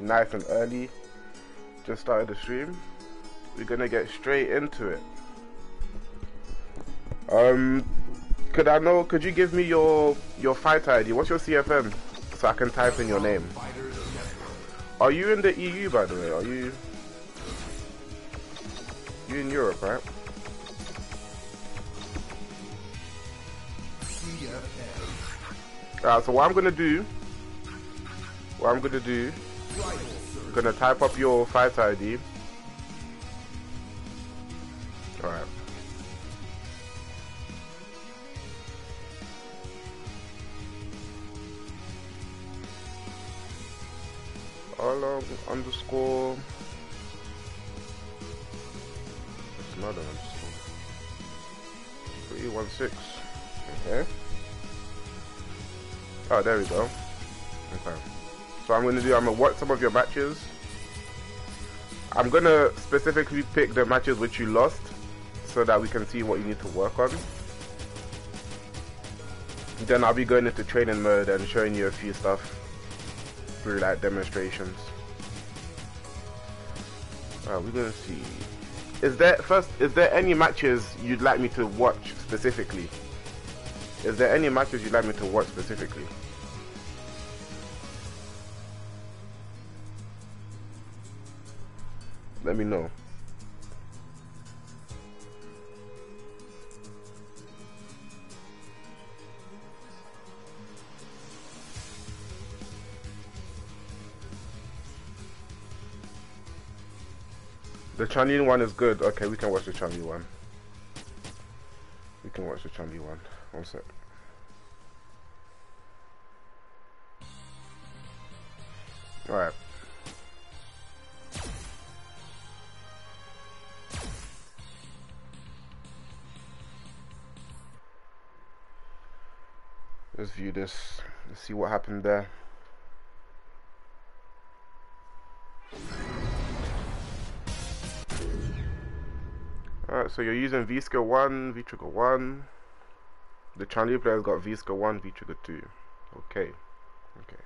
nice and early. Just started the stream. We're gonna get straight into it. Could you give me your fight ID? What's your CFM? So I can type in your name. Are you in the EU, by the way? Are you in Europe, right? Alright, so what I'm gonna do, I'm gonna type up your fight ID. Alright. Aarlong underscore. It's another underscore. 316. Okay. Oh, there we go. Okay. So I'm gonna watch some of your matches. I'm gonna specifically pick the matches which you lost, so that we can see what you need to work on. Then I'll be going into training mode and showing you a few stuff through like demonstrations. We're gonna see. Is there any matches you'd like me to watch specifically? Is there any matches you'd like me to watch specifically? Let me know. The Chun-Li one is good. Okay, we can watch the Chun-Li one. We can watch the Chun-Li one. One sec. Alright. Let's view this. Let's see what happened there. Alright, so you're using V-Skill 1, V-Trigger 1. The Chun-Li player's got V-Skill 1, V-Trigger 2. Okay. Okay.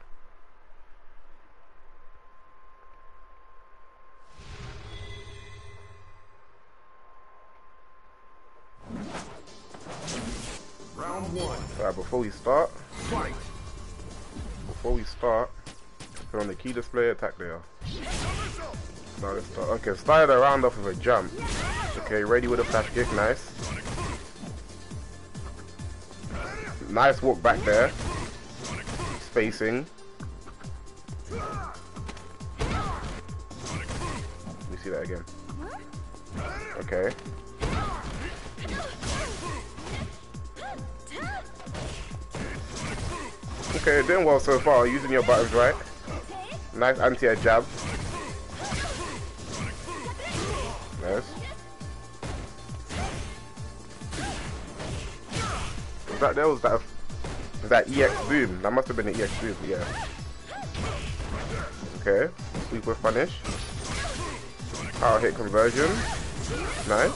Round 1. Alright, before we start, put on the key display, attack there. Now let's start. Okay, started the round off with a jump. Okay, ready with a flash kick, nice. Nice walk back there. Spacing. Let me see that again. Okay. Okay, doing well so far, using your buttons right. Nice anti-air jab. Nice. Was that EX boom? That must have been an EX boom, yeah. Okay, sweeper punish. Power hit conversion. Nice.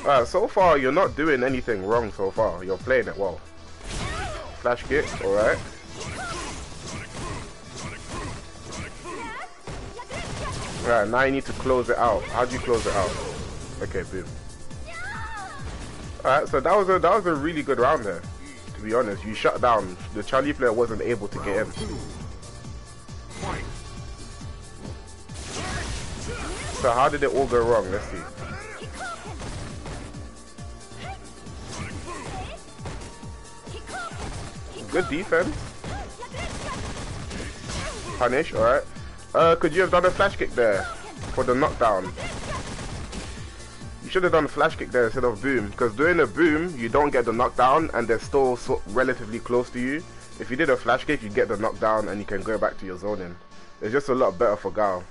Alright, so far you're not doing anything wrong so far. You're playing it well. Flash kick, alright. Alright, now you need to close it out. How do you close it out? Okay, boom. Alright, so that was a really good round there. To be honest, you shut down. The Chun-Li player wasn't able to get in. So how did it all go wrong? Let's see. Good defense. Punish, alright. Could you have done a flash kick there for the knockdown? You should have done a flash kick there instead of boom, because doing a boom, you don't get the knockdown and they're still relatively close to you. If you did a flash kick, you get the knockdown and you can go back to your zoning. It's just a lot better for guile.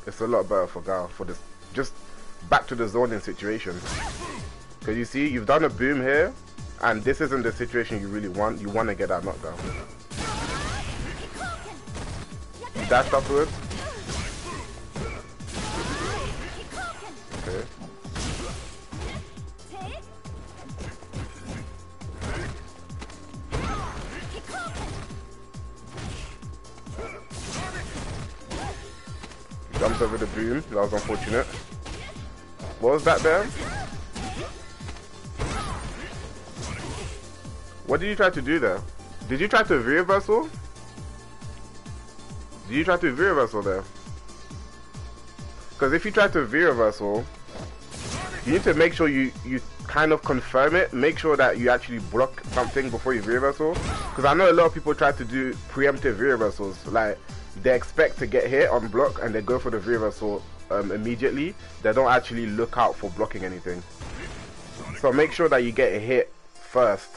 It's a lot better for guile for this, just back to the zoning situation. Because you see, you've done a boom here, and this isn't the situation you really want. You want to get that knockdown. You dashed afterwards. Okay. jumped over the boom. That was unfortunate. What was that there? What did you try to do there? Did you try to V-reversal? Did you try to V-reversal there? Because if you try to V-reversal, you need to make sure you kind of confirm it. Make sure that you actually block something before you V-reversal. Because I know a lot of people try to do preemptive V-reversals. Like, they expect to get hit on block and they go for the V-reversal immediately. They don't actually look out for blocking anything. So make sure that you get a hit first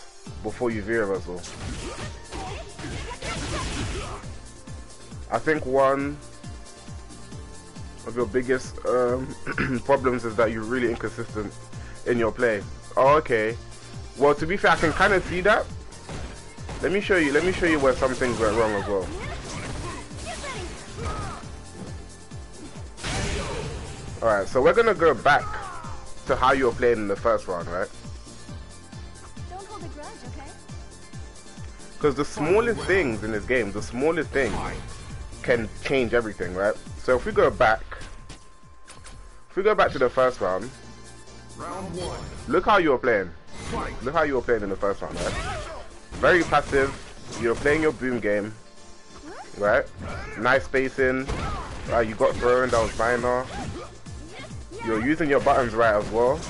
before you V-reversal. I think one of your biggest problems is that you're really inconsistent in your play. Oh, okay. Well, to be fair, I can kind of see that. Let me show you where some things went wrong as well. Alright, so we're gonna go back to how you were playing in the first round, right? Don't hold a grudge, okay? Because the smallest things in this game, the smallest things can change everything, right? So if we go back to the first round, Round 1. look how you were playing. Look how you were playing in the first round, right? Very passive. You're playing your boom game, right? Nice spacing. You got thrown, that was minor. You're using your buttons right as well.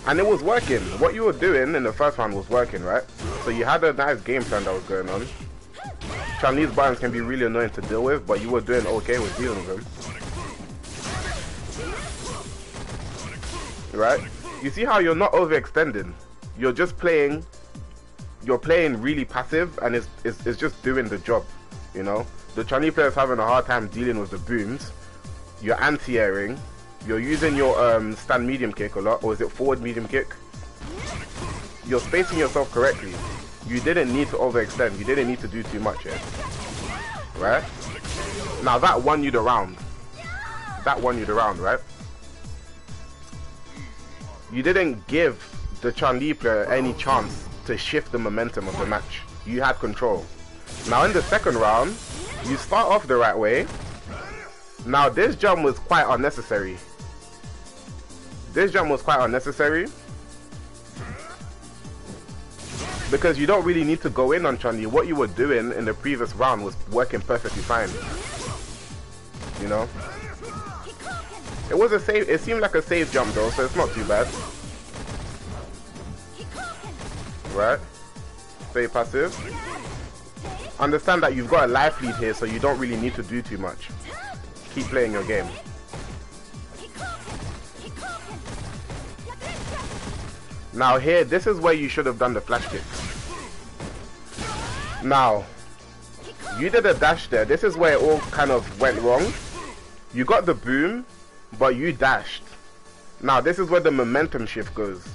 And it was working. What you were doing in the first round was working, right? So you had a nice game plan that was going on. Chinese buttons can be really annoying to deal with, but you were doing okay with dealing with them. Right? You see how you're not overextending. You're just playing. You're playing really passive, and it's just doing the job. You know, the Chinese players having a hard time dealing with the booms. You're anti-airing. You're using your stand medium kick a lot, or is it forward medium kick? You're spacing yourself correctly. You didn't need to overextend. You didn't need to do too much here. Right? Now that won you the round. That won you the round, right? You didn't give the Chun-Li player any chance to shift the momentum of the match. You had control. Now in the second round, you start off the right way. Now this jump was quite unnecessary. This jump was quite unnecessary. Because you don't really need to go in on Chun-Li. What you were doing in the previous round was working perfectly fine. You know? It was a safe, it seemed like a safe jump though, so it's not too bad. Right? Stay passive. Understand that you've got a life lead here, so you don't really need to do too much. Keep playing your game. Now here, this is where you should have done the flash kick. Now, you did a dash there. This is where it all kind of went wrong. You got the boom, but you dashed. Now this is where the momentum shift goes.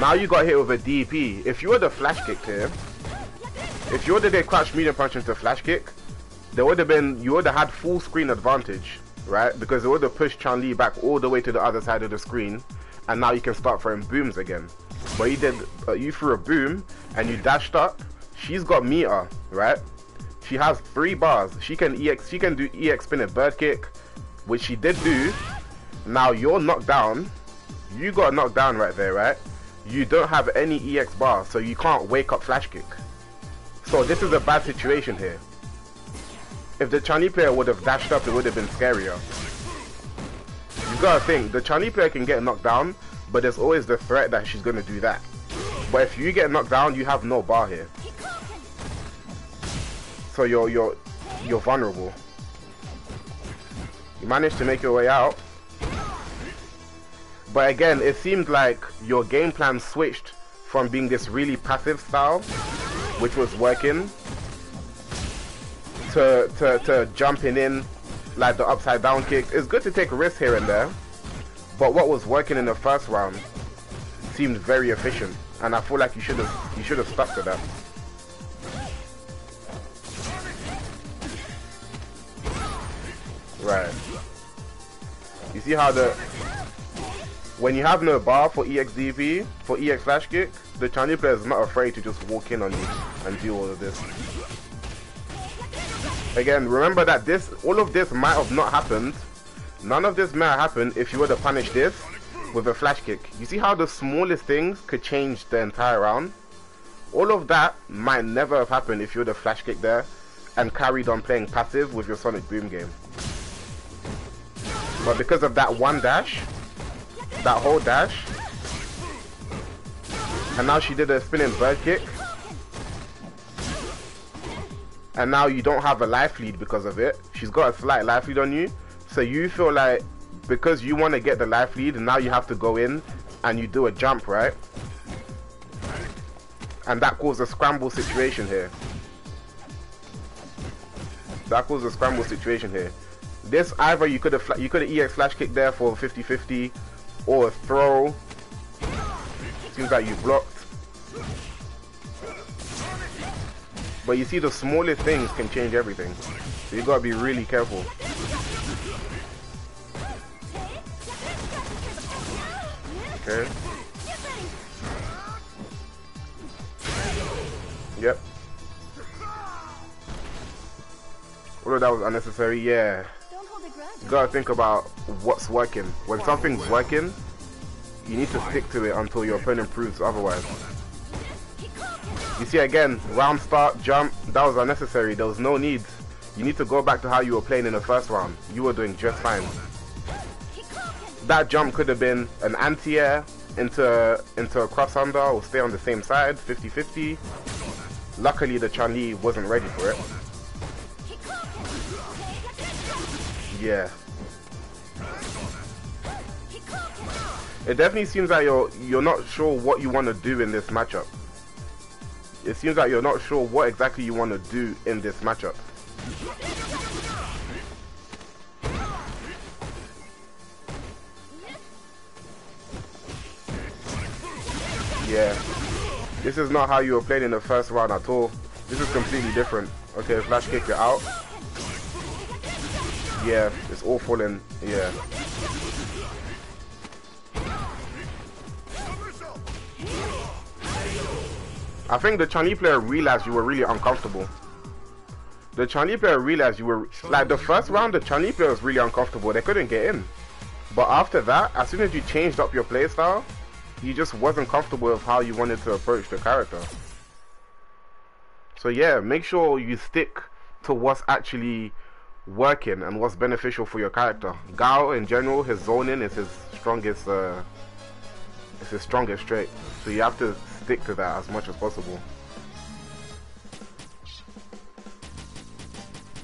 Now you got hit with a DP. If you were the flash kick here, if you would have did crouch medium punch into flash kick, there would have been, you would have had full screen advantage, right? Because it would have pushed Chun-Li back all the way to the other side of the screen, and now you can start throwing booms again. But you did, you threw a boom and you dashed up. She's got meter, right? She has 3 bars. She can do EX spinning bird kick, which she did do. Now you're knocked down. You got knocked down right there, right? You don't have any EX bar, so you can't wake up flash kick. So this is a bad situation here. If the Chun-Li player would have dashed up, it would have been scarier. You gotta think, the Chun-Li player can get knocked down, but there's always the threat that she's gonna do that. But if you get knocked down, you have no bar here. So you're vulnerable. You managed to make your way out. But again, it seemed like your game plan switched from being this really passive style, which was working, to jumping in like the upside down kick. It's good to take risks here and there, but what was working in the first round seemed very efficient, and I feel like you should have stuck to that. Right. You see how when you have no bar for EX DP, for EX flash kick, the Chun-Li player is not afraid to just walk in on you and do all of this. Again, remember that all of this might have not happened. None of this might have happened if you were to punish this with a flash kick. You see how the smallest things could change the entire round? All of that might never have happened if you would have flash kicked there and carried on playing passive with your Sonic Boom game. But because of that one dash, that whole dash, and now she did a spinning bird kick, and now you don't have a life lead because of it. She's got a slight life lead on you, so you feel like because you want to get the life lead, and now you have to go in and you do a jump, right? And that caused a scramble situation here. This either you could have EX flash kick there for 50-50 or a throw. Seems like you blocked. But you see, the smallest things can change everything. So you gotta be really careful. Okay. Yep. Although that was unnecessary, yeah. You gotta think about what's working. When something's working, you need to stick to it until your opponent proves otherwise. You see, again, round start, jump, that was unnecessary. There was no need. You need to go back to how you were playing in the first round. You were doing just fine. That jump could have been an anti-air into a cross under or stay on the same side, 50-50. Luckily, the Chun-Li wasn't ready for it. Yeah. It definitely seems like you're not sure what you want to do in this matchup. It seems like you're not sure what exactly you want to do in this matchup. Yeah. This is not how you were playing in the first round at all. This is completely different. Okay, flash kick it out. Yeah, it's all falling. Yeah. I think the Chun-Li player realized you were really uncomfortable. The Chun-Li player realized you were... Like, the first round, the Chun-Li player was really uncomfortable. They couldn't get in. But after that, as soon as you changed up your playstyle, you just wasn't comfortable with how you wanted to approach the character. So yeah, make sure you stick to what's actually working and what's beneficial for your character. Guile, in general, his zoning is his strongest trait. So you have to stick to that as much as possible.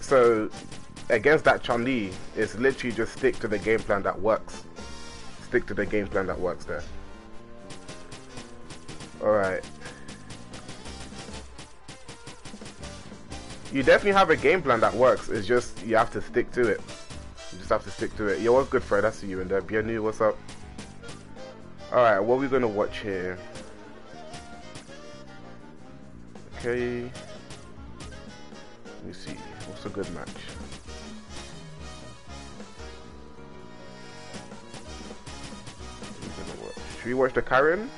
So against that Chun-Li, it's literally just stick to the game plan that works. Stick to the game plan that works there. Alright. You definitely have a game plan that works. It's just you have to stick to it. You just have to stick to it. Yo, what's good, Fred? I see you in there. Bienvenue, what's up? Alright, what are we gonna watch here? Okay. Let me see. What's a good match? Should we watch the Karen?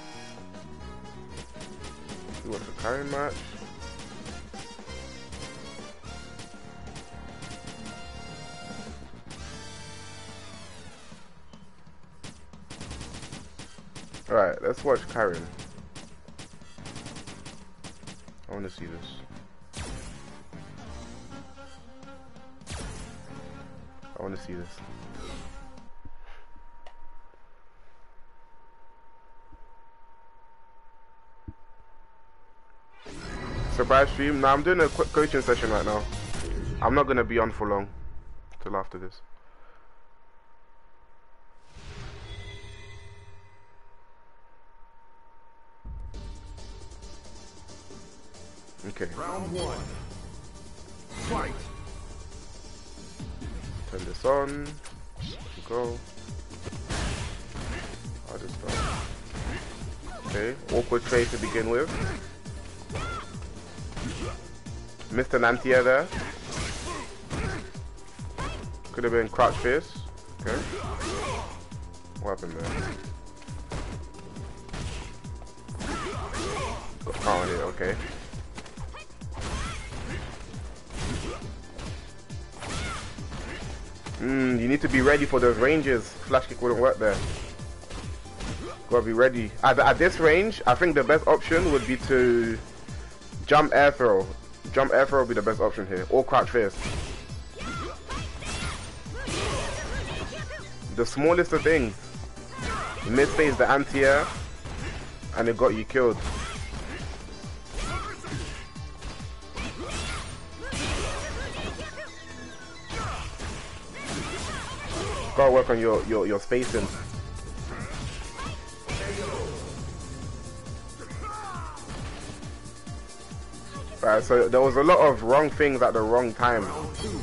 Should we watch the Karen match? Alright, let's watch Karen. I want to see this. I want to see this. Surprise stream? Nah, I'm doing a quick coaching session right now. I'm not going to be on for long. Till after this. Okay. Round one. Fight. Turn this on. Go. I'll just start. Okay. Awkward trade to begin with. Missed an anti-air there. Could have been crouch fierce. Okay. What happened there? Got power here. Okay. You need to be ready for those ranges. Flash kick wouldn't work there. Gotta be ready. At this range, I think the best option would be to jump air throw. Jump air throw would be the best option here. Or crouch fierce. The smallest of things. Mid phase the anti-air. And it got you killed. Gotta work on your spacing. Right, so there was a lot of wrong things at the wrong time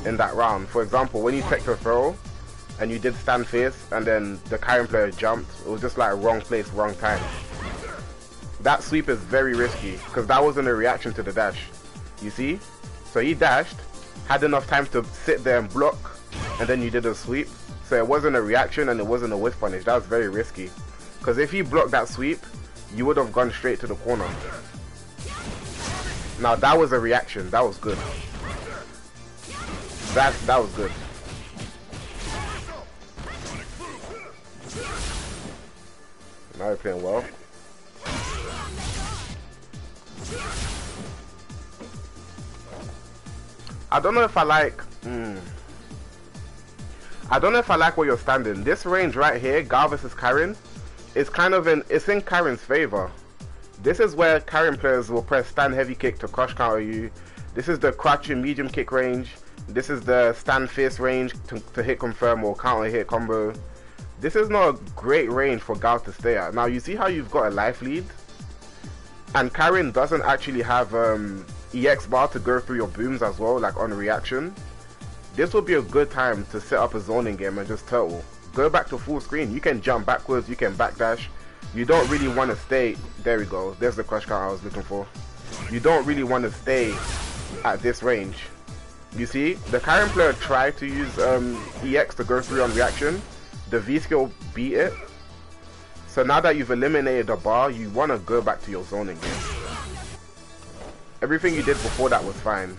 in that round. For example, when you checked a throw and you did stand fierce and then the Karen player jumped, it was just like wrong place, wrong time. That sweep is very risky because that wasn't a reaction to the dash. You see? So he dashed, had enough time to sit there and block, and then you did a sweep. So it wasn't a reaction and it wasn't a whiff punish. That was very risky. Because if he blocked that sweep, you would have gone straight to the corner. Now that was a reaction. That was good. That was good. Now you're playing well. I don't know if I like. I don't know if I like where you're standing. This range right here, Guile versus Karen, is kind of it's in Karen's favor. This is where Karen players will press stand heavy kick to crush counter you. This is the crouching medium kick range. This is the stand fierce range to hit confirm or counter hit combo. This is not a great range for Guile to stay at. Now you see how you've got a life lead? And Karen doesn't actually have EX bar to go through your booms as well, like on reaction. This will be a good time to set up a zoning game and just turtle. Go back to full screen. You can jump backwards, you can backdash. You don't really want to stay. There we go. There's the crush count I was looking for. You don't really want to stay at this range. You see, the Karen player tried to use EX to go through on reaction. The V skill beat it. So now that you've eliminated the bar, you want to go back to your zoning game. Everything you did before that was fine.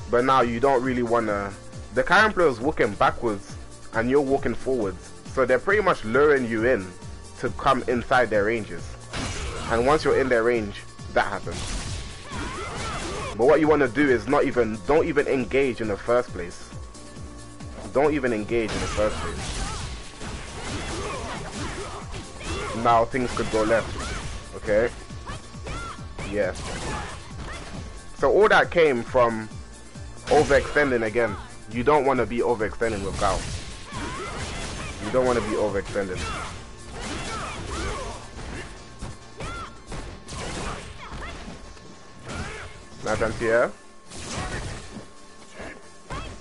But now you don't really want to. The Karen player is walking backwards and you're walking forwards. So they're pretty much luring you in to come inside their ranges. And once you're in their range, that happens. But what you want to do is don't even engage in the first place. Don't even engage in the first place. Now things could go left. Okay? Yeah. So all that came from overextending again. You don't want to be overextending with Guile. You don't want to be overextended. Now Dantier.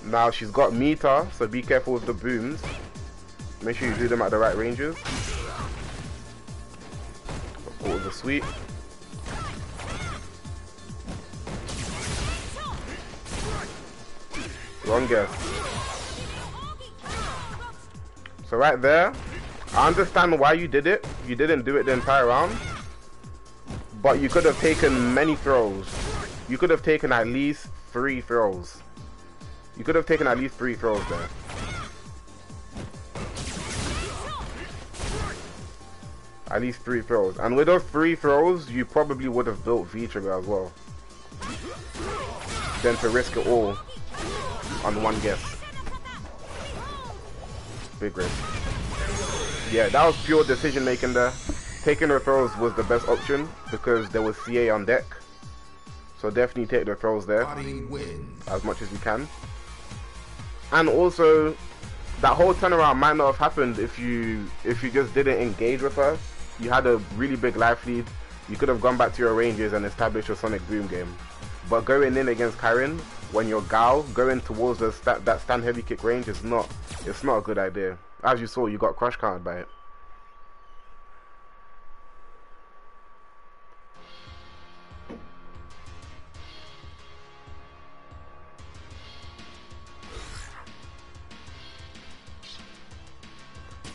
Now she's got meter, so be careful with the booms. Make sure you do them at the right ranges. Support with the sweep. Wrong guess. So right there, I understand why you did it. You didn't do it the entire round. But you could have taken many throws. You could have taken at least 3 throws. You could have taken at least 3 throws there. At least 3 throws. And with those 3 throws, you probably would have built V-trigger as well. Then to risk it all on one guess. Big risk. Yeah, that was pure decision making there. Taking the throws was the best option because there was CA on deck. So definitely take the throws there as much as you can. And also, that whole turnaround might not have happened if you just didn't engage with her. You had a really big life lead. You could have gone back to your ranges and established your Sonic Boom game. But going in against Karen, when you're Guile, going towards that stand heavy kick range is not a good idea. As you saw, you got crush countered by it.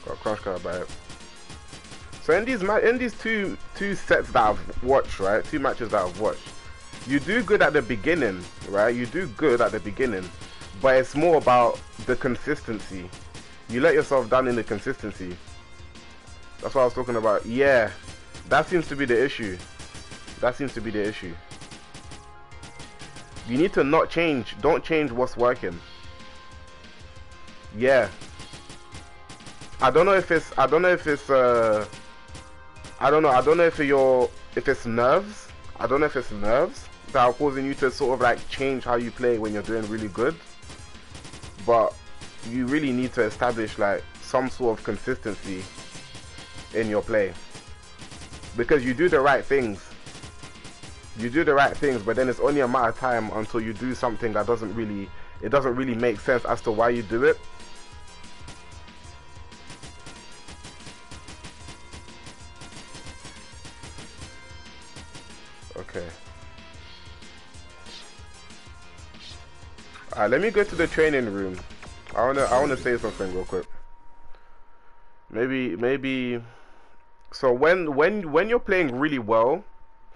Got crush countered by it. So in these two sets that I've watched, right? 2 matches that I've watched. You do good at the beginning, right? You do good at the beginning. but it's more about the consistency. You let yourself down in the consistency. That's what I was talking about. Yeah, that seems to be the issue. That seems to be the issue. You need to not change. Don't change what's working. Yeah. I don't know if it's I don't know if it's nerves. I don't know if it's nerves that are causing you to sort of like change how you play when you're doing really good. But you really need to establish like some sort of consistency in your play, because you do the right things. You do the right things, but then it's only a matter of time until you do something that doesn't really make sense as to why you do it. Okay. Alright, let me go to the training room. I wanna say something real quick. Maybe so when you're playing really well,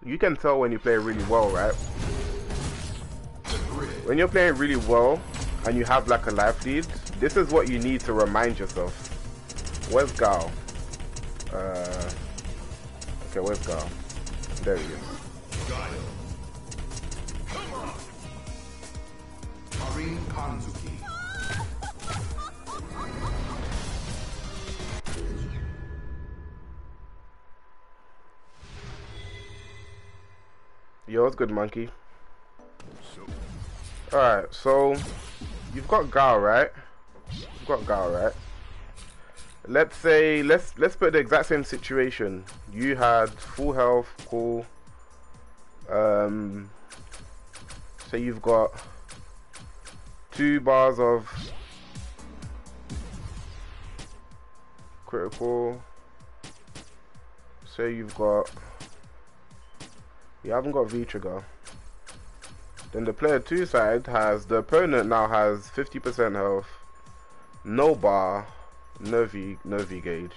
you can tell when you play really well, right? When you're playing really well and you have like a life lead, this is what you need to remind yourself. Where's Guile? Okay, where's Guile? There he is. Guile. Come on. Karin Kanzuki. Yo, what's good, monkey? Alright, so you've got Guile, right? You've got Guile, right? Let's say let's put the exact same situation. You had full health, cool. Say you've got 2 bars of critical. Say you've got, you haven't got V trigger. Then the player 2 side has, the opponent now has 50% health, no bar, no V gauge.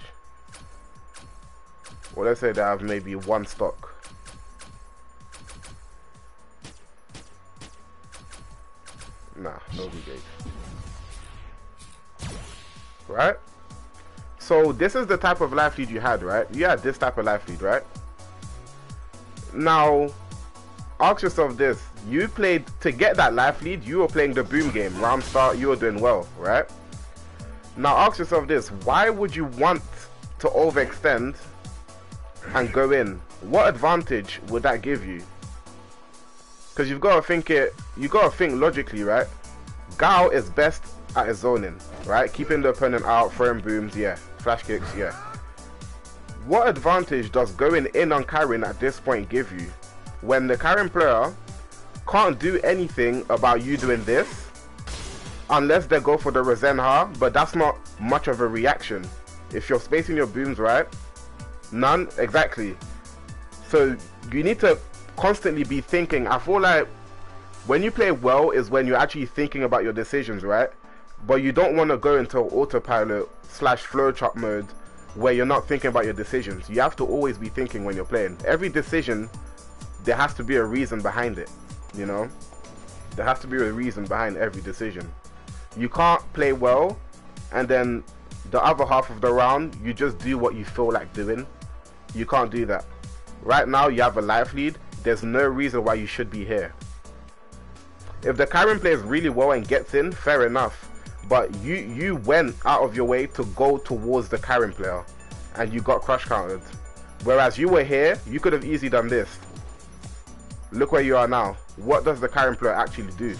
Well, let's say they have maybe 1 stock. Nah, no V gauge. Right? So this is the type of life lead you had, right? You had this type of life lead, right? Now, ask yourself this. You played, to get that life lead, you were playing the boom game. Round start, you were doing well, right? Now ask yourself this. Why would you want to overextend and go in? What advantage would that give you? Because you've got to think logically, right? Guile is best at his zoning, right? Keeping the opponent out, throwing booms, yeah. Flash kicks, yeah. What advantage does going in on Karin at this point give you, when the Karin player can't do anything about you doing this unless they go for the Rezenha, but that's not much of a reaction. If you're spacing your booms right, none, exactly. So you need to constantly be thinking. I feel like when you play well is when you're actually thinking about your decisions, right? But you don't want to go into autopilot / flowchart mode where you're not thinking about your decisions. You have to always be thinking when you're playing. Every decision, there has to be a reason behind it, you know? There has to be a reason behind every decision. You can't play well and then the other half of the round you just do what you feel like doing. You can't do that. Right now you have a life lead. There's no reason why you should be here. If the Karin plays really well and gets in, fair enough. But you went out of your way to go towards the Karin player and you got crush countered. Whereas you were here, you could have easily done this. Look where you are now. What does the Karin player actually do?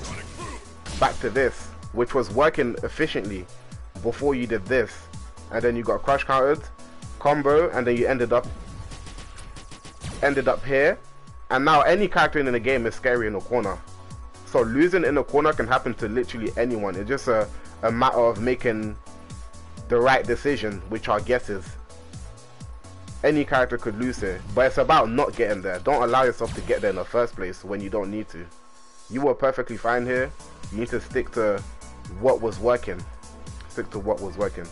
Back to this, which was working efficiently before you did this. And then you got crush countered, combo, and then you ended up here. And now any character in the game is scary in a corner. So losing in a corner can happen to literally anyone. It's just a matter of making the right decision, which are guesses. Any character could lose here, but it's about not getting there. Don't allow yourself to get there in the first place when you don't need to. You were perfectly fine here. You need to stick to what was working. Stick to what was working.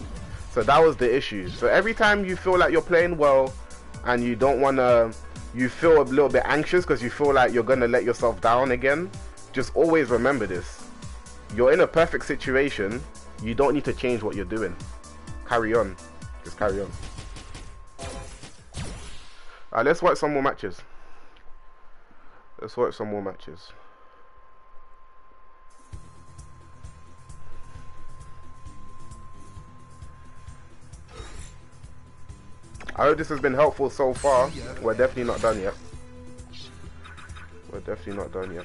So that was the issue. So every time you feel like you're playing well and you don't want to, you feel a little bit anxious because you feel like you're going to let yourself down again, just always remember this. you're in a perfect situation. You don't need to change what you're doing. Carry on. Just carry on. Alright, let's watch some more matches. Let's watch some more matches. I hope this has been helpful so far. We're definitely not done yet. We're definitely not done yet.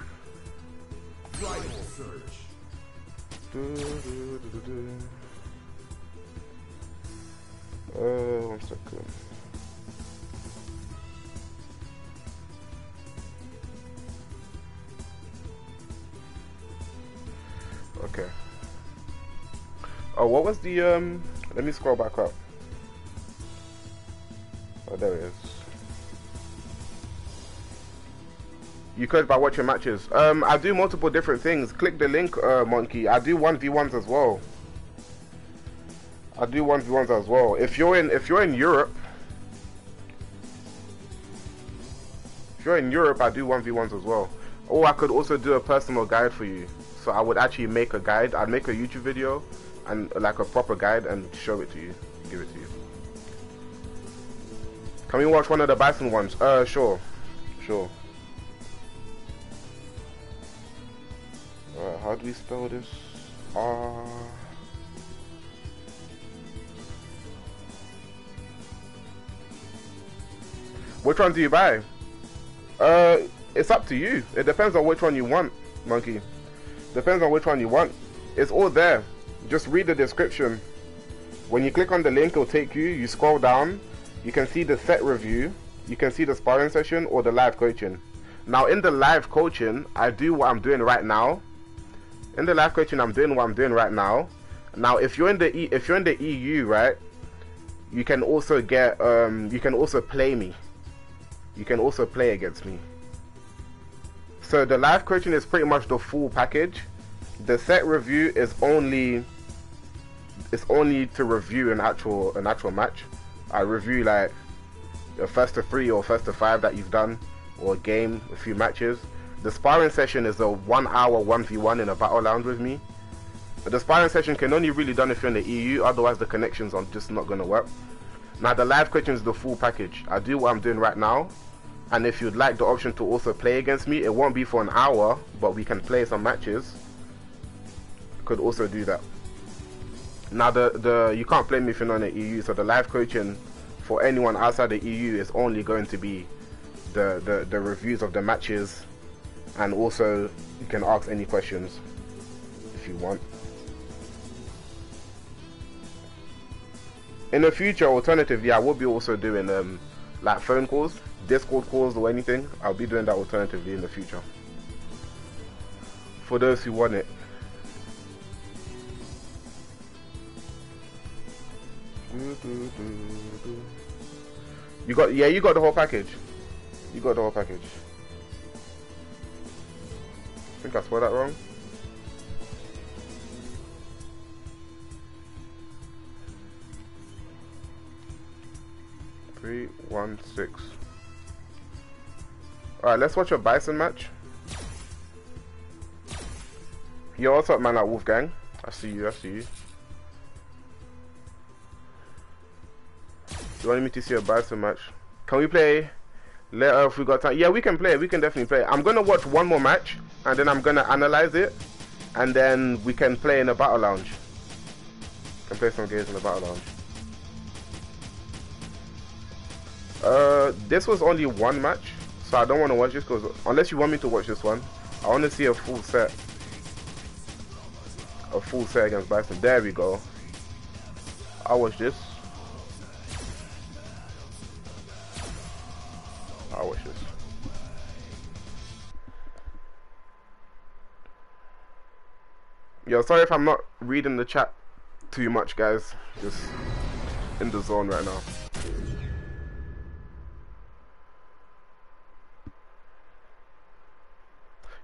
One second. Okay. Oh, what was the let me scroll back up. Oh, there it is. You could by watching matches. I do multiple different things. Click the link, Monkey. I do 1v1s as well. I do 1v1s as well. If you're in Europe, I do 1v1s as well. Or I could also do a personal guide for you. So I would actually make a guide. I'd make a YouTube video and like a proper guide and show it to you, give it to you. Can we watch one of the Bison ones? Sure. How do we spell this? Which one do you buy? It's up to you. It depends on which one you want, Monkey. Depends on which one you want. It's all there. Just read the description. When you click on the link, it'll take you. You scroll down. You can see the set review. You can see the sparring session or the live coaching. Now, in the live coaching, I do what I'm doing right now. In the live coaching, I'm doing what I'm doing right now. Now, if you're in the EU, right, you can also get you can also play me. You can also play against me. So the live coaching is pretty much the full package. The set review is only to review an actual match. I review like a first to 3 or first to 5 that you've done, or a game, a few matches. The sparring session is a 1 hour 1v1 in a battle lounge with me. But the sparring session can only really done if you're in the EU, otherwise the connections are just not gonna work. Now the live coaching is the full package. I do what I'm doing right now, and if you'd like the option to also play against me, it won't be for an hour, but we can play some matches. Could also do that. Now the you can't play me if you're not in the EU, so the live coaching for anyone outside the EU is only going to be the reviews of the matches, and also you can ask any questions if you want. In the future, alternatively, I will be also doing like phone calls, Discord calls or anything. I'll be doing that alternatively in the future for those who want it. You got the whole package. You got the whole package. I think I spelled that wrong. Three, 1, 6. Alright, let's watch a Bison match. Yo, what's up, man? At Wolfgang. I see you. You wanted me to see a Bison match? Can we play later if we got time? Yeah, we can play. We can definitely play. I'm gonna watch one more match and then I'm gonna analyze it, and then we can play in a battle lounge. Can play some games in the battle lounge. This was only one match, so I don't want to watch this because unless you want me to watch this one, I want to see a full set. A full set against Bison. There we go. I'll watch this. I'll watch this. Yo, sorry if I'm not reading the chat too much, guys. Just in the zone right now.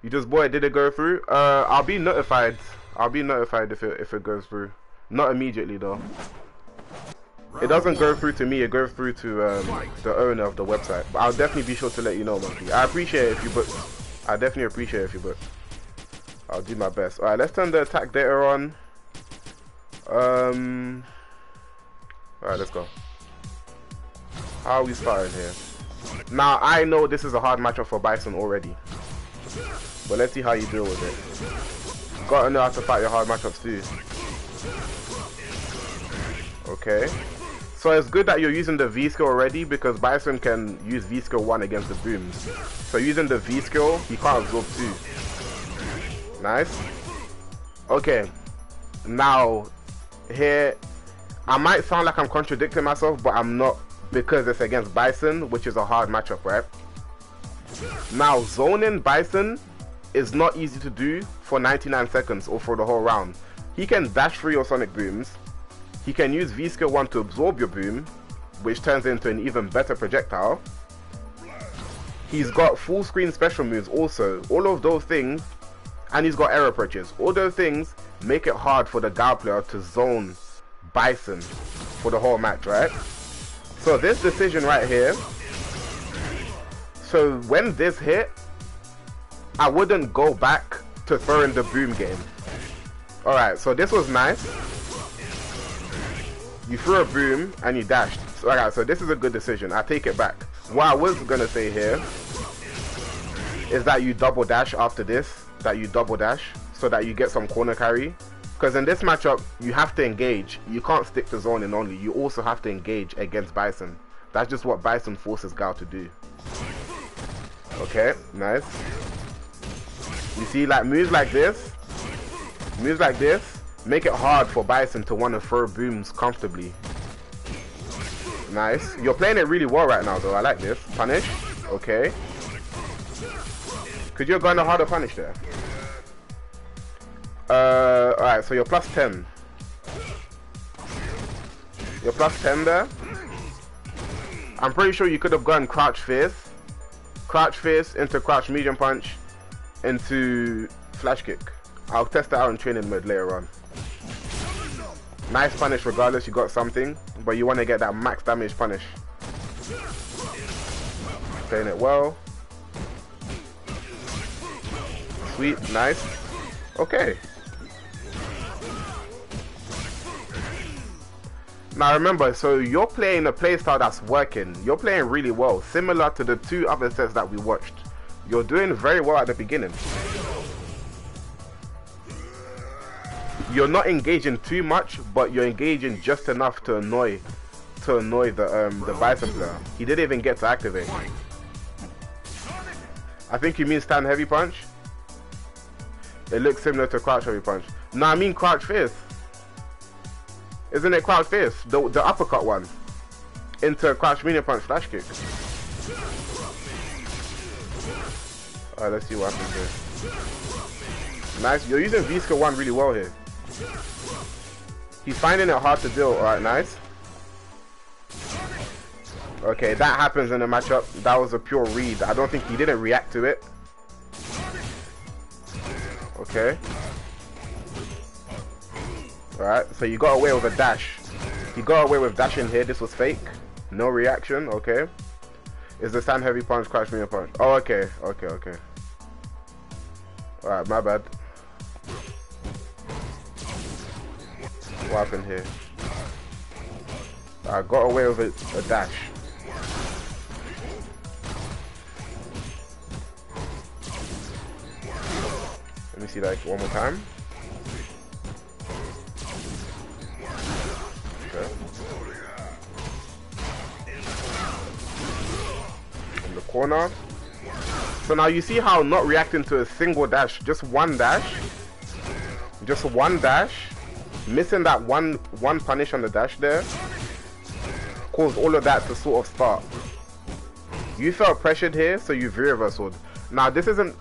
You just bought it, did it go through? I'll be notified. I'll be notified if it goes through. Not immediately though. It doesn't go through to me, it goes through to the owner of the website. But I'll definitely be sure to let you know, Monkey. I appreciate it if you book. I definitely appreciate it if you book. I'll do my best. Alright, let's turn the attack data on. Alright, let's go. How are we starting here? Now, I know this is a hard matchup for Bison already. But let's see how you deal with it. Gotta know how to fight your hard matchups too. Okay. So it's good that you're using the V skill already, because Bison can use V skill 1 against the booms. So using the V skill, he can't absorb 2. Nice. Okay. Now, here, I might sound like I'm contradicting myself, but I'm not, because it's against Bison, which is a hard matchup, right? Now, zoning Bison is not easy to do for 99 seconds or for the whole round. He can dash through your sonic booms. He can use V skill 1 to absorb your boom, which turns into an even better projectile. He's got full screen special moves also. All of those things, and he's got air approaches. All those things make it hard for the guile player to zone Bison for the whole match, right? So this decision right here, so when this hit, I wouldn't go back to throwing the boom game. Alright, so this was nice. You threw a boom and you dashed. So, alright, so this is a good decision. I take it back. What I was gonna say here is that you double dash after this. That you double dash so that you get some corner carry. Because in this matchup, you have to engage. You can't stick to zoning only. You also have to engage against Bison. That's just what Bison forces Guile to do. Okay, nice. You see, like moves like this, make it hard for Bison to want to throw booms comfortably. Nice. You're playing it really well right now, though. I like this. Punish. Okay. Could you have gone a harder punish there? Alright, so you're plus 10. You're plus 10 there. I'm pretty sure you could have gone crouch fierce. Crouch fierce into crouch medium punch into flash kick. I'll test that out in training mode later on. Nice punish regardless, you got something, but you want to get that max damage punish. Playing it well. Sweet, nice. Okay. Now remember, so you're playing a playstyle that's working. You're playing really well, similar to the 2 other sets that we watched. You're doing very well at the beginning. You're not engaging too much, but you're engaging just enough to annoy the Bison player. He didn't even get to activate. I think you mean stand heavy punch. It looks similar to crouch heavy punch. No, I mean crouch fierce. Isn't it crouch fierce? The uppercut one. Into crouch medium punch flash kick. Alright, let's see what happens here. Nice. You're using V skill 1 really well here. He's finding it hard to deal. Alright, nice. Okay, that happens in the matchup. That was a pure read. I don't think he didn't react to it. Okay. Alright, so you got away with a dash. You got away with dashing here. This was fake. No reaction. Okay. Is the stand heavy punch crouch medium punch? Oh, okay. Okay. Alright, my bad. What happened here? I got away with a dash. Let me see that one more time. Okay. In the corner. So now you see how not reacting to a single dash, just one dash, missing that one punish on the dash there, caused all of that to sort of start. You felt pressured here, so you V-reversaled. Now this isn't,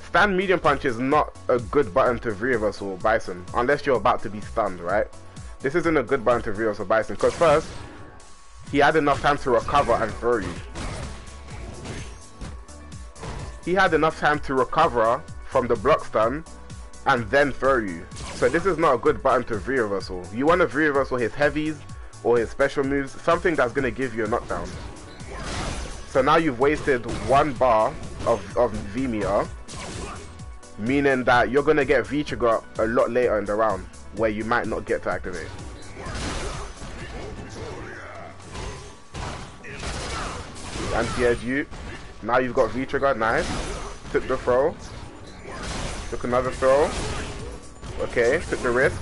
stand medium punch is not a good button to V-reversal Bison, unless you're about to be stunned, right? This isn't a good button to V-reversal Bison, because first, he had enough time to recover and throw you. He had enough time to recover from the block stun and then throw you. So this is not a good button to V-reversal. You want to V-reversal his heavies or his special moves, something that's going to give you a knockdown. So now you've wasted 1 bar of V-meter. meaning that you're gonna get V-trigger a lot later in the round, where you might not get to activate. Anti-edge you. Now you've got V-trigger, nice. Took the throw. Took another throw. Okay, took the risk.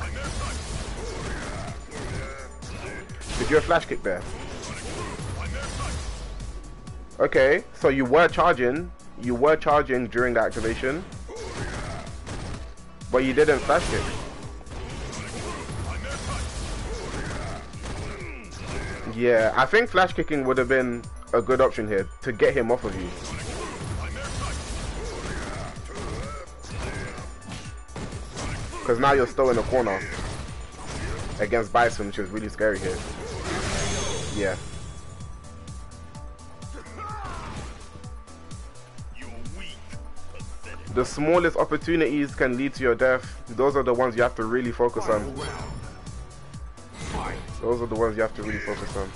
Did you a flash kick there? Okay, so you were charging during the activation, but you didn't flash kick. Yeah, I think flash kicking would have been a good option here to get him off of you. Because now you're still in the corner against Bison, which is really scary here. Yeah. The smallest opportunities can lead to your death. Those are the ones you have to really focus on. Those are the ones you have to really focus on.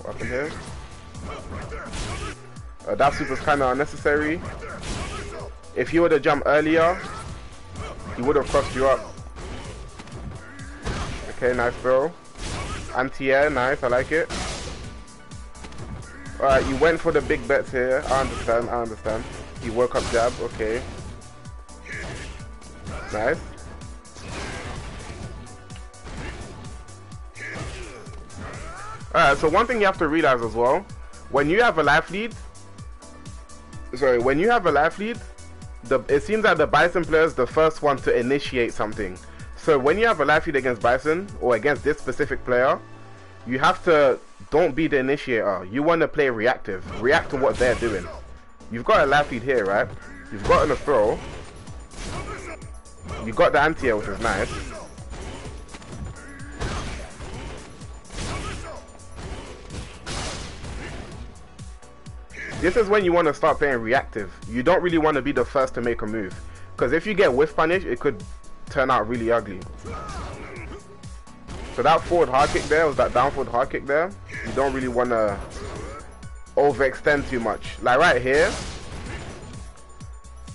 What happened here? That super's kind of unnecessary. If he would have jumped earlier, he would have crossed you up. Okay, nice throw. Anti-air, nice, I like it. Alright, you went for the big bets here. I understand. You woke up jab, okay. Nice. Alright, so one thing you have to realize as well, when you have a life lead, it seems that the Bison player is the first one to initiate something. So when you have a life lead against Bison, or against this specific player, you have to, don't be the initiator. You want to play reactive. React to what they're doing. You've got a life lead here, right? You've gotten a throw. You got the anti-air, which is nice. This is when you want to start playing reactive. You don't really want to be the first to make a move, because if you get whiff punish, it could turn out really ugly. So that forward hard kick there, was that down forward hard kick there, you don't really want to overextend too much. Like right here,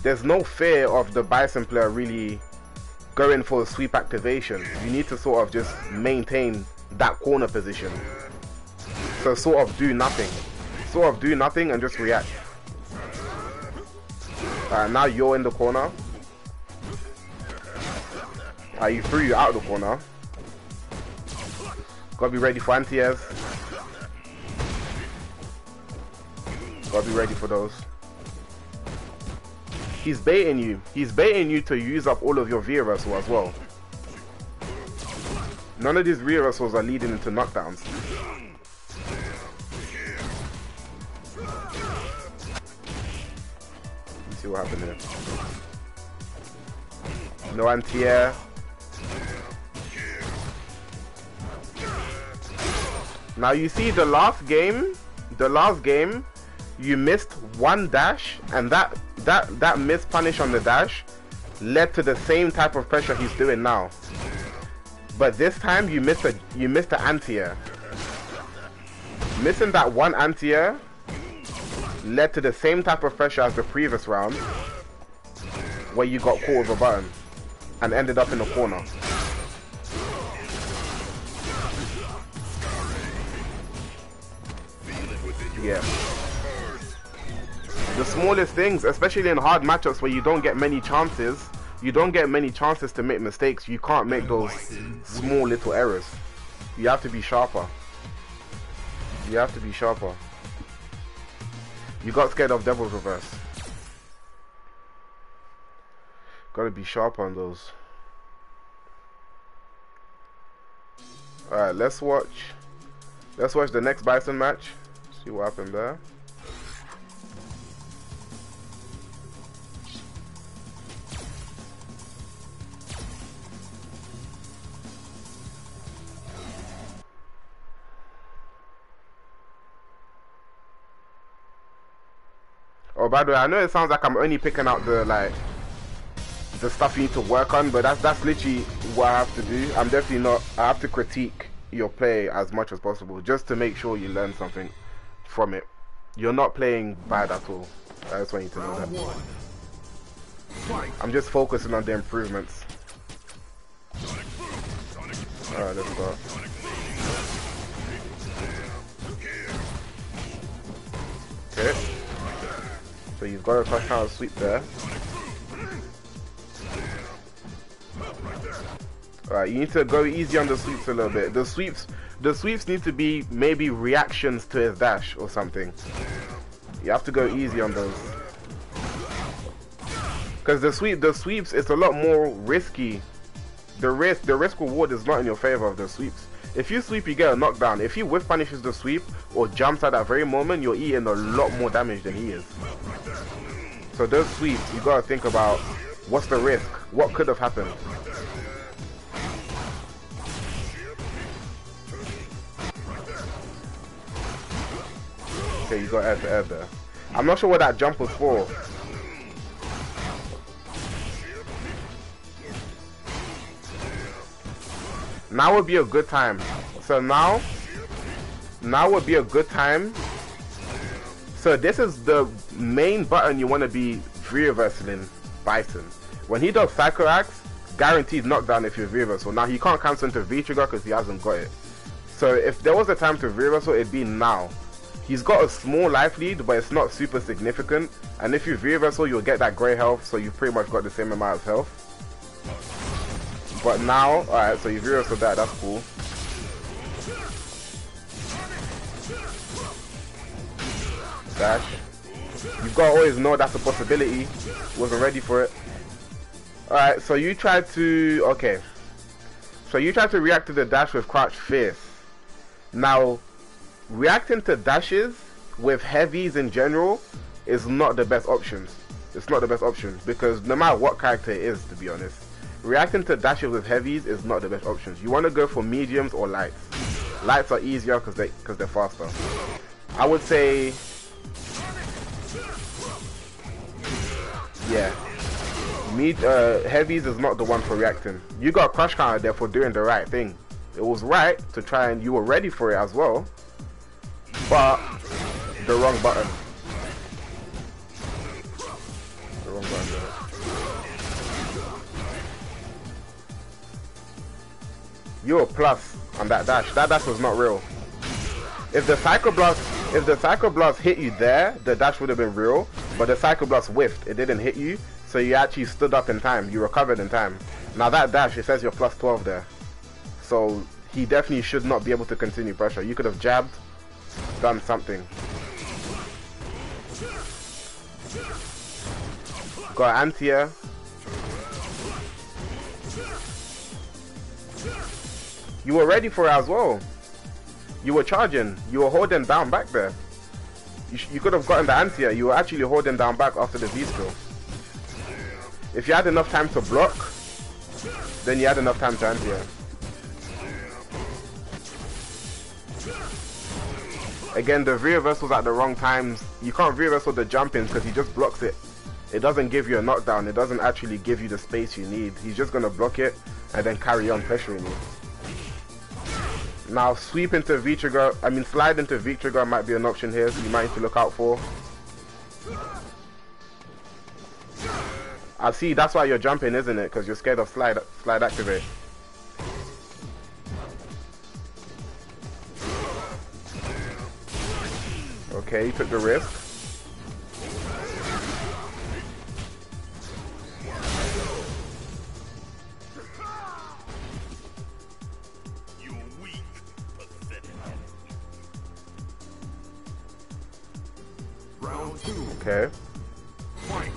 there's no fear of the Bison player really going for a sweep activation. You need to sort of just maintain that corner position. So sort of do nothing. And just react. Alright, now you're in the corner. You threw you out of the corner. Gotta be ready for anti-airs. Gotta be ready for those. He's baiting you. He's baiting you to use up all of your V-reversal as well. None of these V-reversals are leading into knockdowns. Let's see what happened here. No anti-air. Now you see the last game, you missed one dash, and that missed punish on the dash led to the same type of pressure he's doing now. But this time you missed the anti-air. Missing that one anti-air led to the same type of pressure as the previous round, where you got caught with a button and ended up in the corner. Yeah. The smallest things, especially in hard matchups where you don't get many chances, to make mistakes. You can't make those small little errors. You have to be sharper. You got scared of Devil's Reverse. Gotta be sharp on those. Alright, let's watch the next Bison match. See what happened there. Oh, by the way, I know it sounds like I'm only picking out the stuff you need to work on, but that's literally what I have to do. I'm definitely not. I have to critique your play as much as possible, just to make sure you learn something from it. You're not playing bad at all. I just want you to know that. I'm just focusing on the improvements. Alright, let's go. Okay. So you've got a crush counter sweep there. Alright, you need to go easy on the sweeps a little bit. The sweeps need to be maybe reactions to his dash or something. You have to go easy on those. Because the sweeps, it's a lot more risky. The risk reward is not in your favor of the sweeps. If you sweep, you get a knockdown. If he whiff punishes the sweep or jumps at that very moment, you're eating a lot more damage than he is. So those sweeps, you gotta think about what's the risk? What could have happened? Okay, you got air to air there. I'm not sure what that jump was for. Now would be a good time. So now would be a good time. So this is the main button you want to be reversing Bison. When he does Psycho Axe, guaranteed knockdown if you reversal. Now he can't cancel into V-Trigger because he hasn't got it. So if there was a time to reversal, it'd be now. He's got a small life lead, but it's not super significant. And if you reversal, you'll get that grey health, so you've pretty much got the same amount of health. But now, alright, so you've reversaled that, that's cool. Dash. You've got to always know that's a possibility. Wasn't ready for it. Alright, so you tried to, okay. So you tried to react to the dash with crouch fierce. Now, reacting to dashes with heavies in general is not the best option. It's not the best option because no matter what character it is, to be honest, reacting to dashes with heavies is not the best options. You want to go for mediums or lights. Lights are easier because they're faster. I would say, yeah, heavies is not the one for reacting. You got a crush counter there for doing the right thing. It was right to try and you were ready for it as well, but the wrong button. The wrong button there. You're a plus on that dash. That dash was not real. If the Psycho Blast hit you there, the dash would have been real, but the Psycho Blast whiffed. It didn't hit you, so you actually stood up in time. You recovered in time. Now that dash, it says you're plus 12 there. So he definitely should not be able to continue pressure. You could have jabbed, done something. Got anti-air. You were ready for it as well. You were charging. You were holding down back there. You could have gotten the anti-air. You were actually holding down back after the V-skill. If you had enough time to block, then you had enough time to anti-air. Again, the reversals at the wrong times. You can't reversal the jumping because he just blocks it. It doesn't give you a knockdown. It doesn't actually give you the space you need. He's just going to block it and then carry on pressuring you. Now sweep into V-Trigger, slide into V-Trigger might be an option here, so you might need to look out for. I see, that's why you're jumping, isn't it? Because you're scared of slide activate. Okay, you took the risk. Round 2. Okay. Fight.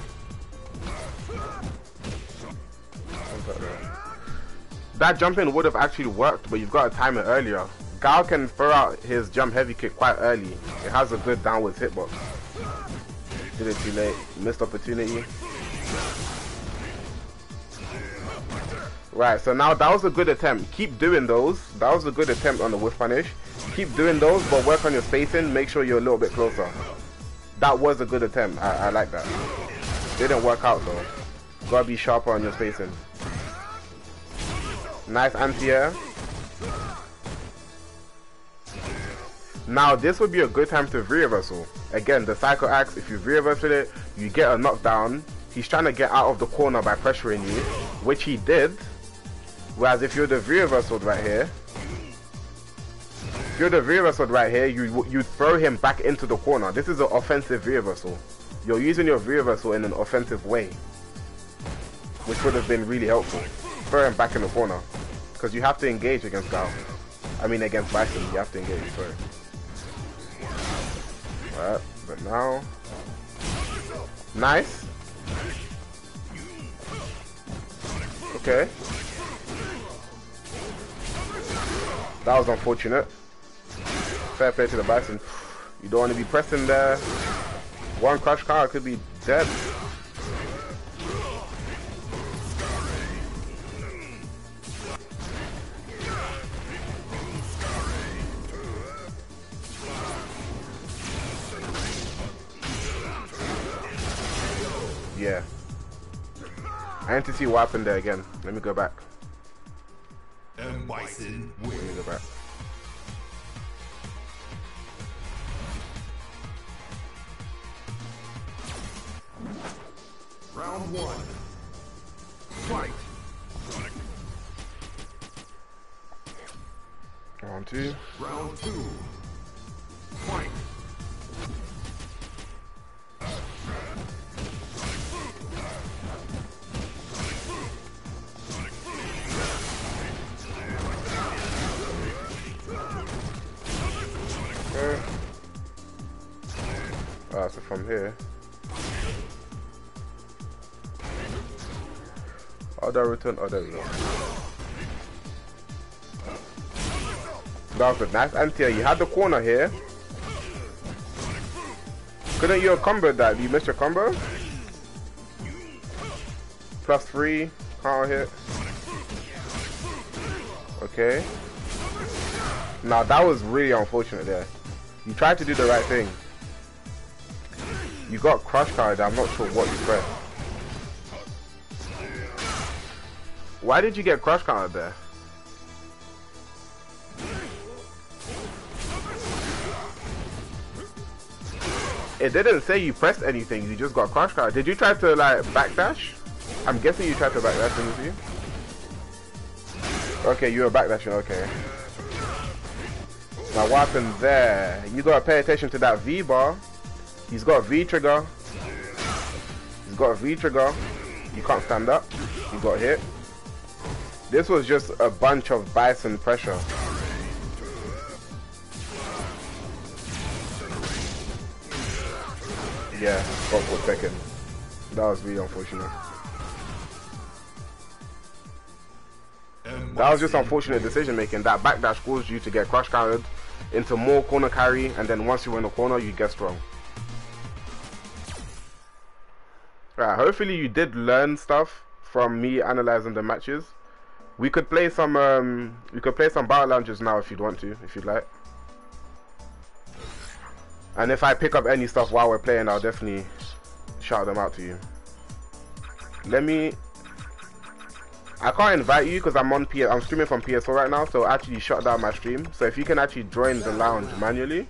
That jumping would have actually worked, but you've got to time it earlier. Guile can throw out his jump heavy kick quite early. It has a good downwards hitbox. Did it too late. Missed opportunity. Right, so now that was a good attempt. Keep doing those. That was a good attempt on the whiff punish. Keep doing those, but work on your spacing. Make sure you're a little bit closer. That was a good attempt. I like that. Didn't work out though. Gotta be sharper on your spacing. Nice anti-air. Now this would be a good time to reversal. Again, the Psycho Axe, if you reversal it, you get a knockdown he's trying to get out of the corner by pressuring you, which he did. Whereas if you're the V-reversal right here, you throw him back into the corner. This is an offensive V-reversal. You're using your V-reversal in an offensive way, which would have been really helpful. Throw him back in the corner, because you have to engage against Guile. I mean against Bison, you have to engage. Sorry. Alright, but now, nice. Okay. That was unfortunate. Fair play to the Bison. You don't want to be pressing there. One crush card could be dead. Yeah. I need to see what happened there again. Let me go back. And Bison Let me go back. Round 1. Fight. Round 2. Round 2. Fight. Okay. Alright, so from here. Other return, oh there we go. That was a nice anti-air. You had the corner here. Couldn't you have comboed that? You missed your combo? +3, counter hit. Okay. Now that was really unfortunate there. You tried to do the right thing. You got crush card, I'm not sure what you pressed. Why did you get crush card there? It didn't say you pressed anything, you just got crush card. Did you try to like backdash? I'm guessing you tried to backdash, let me see. Okay, you were backdashing, okay. Now what happened there? You gotta pay attention to that V bar. He's got a V trigger. He's got a V trigger. You can't stand up. You got hit. This was just a bunch of Bison pressure. Yeah, got for second. That was really unfortunate. That was just unfortunate decision making. That backdash caused you to get crush carried into more corner carry, and then once you were in the corner, you get strong. Right, hopefully you did learn stuff from me analyzing the matches. We could play some battle lounges now if you'd want to, if you'd like. And if I pick up any stuff while we're playing, I'll definitely shout them out to you. I can't invite you because I'm streaming from PS4 right now, so actually shut down my stream. So if you can actually join the lounge manually,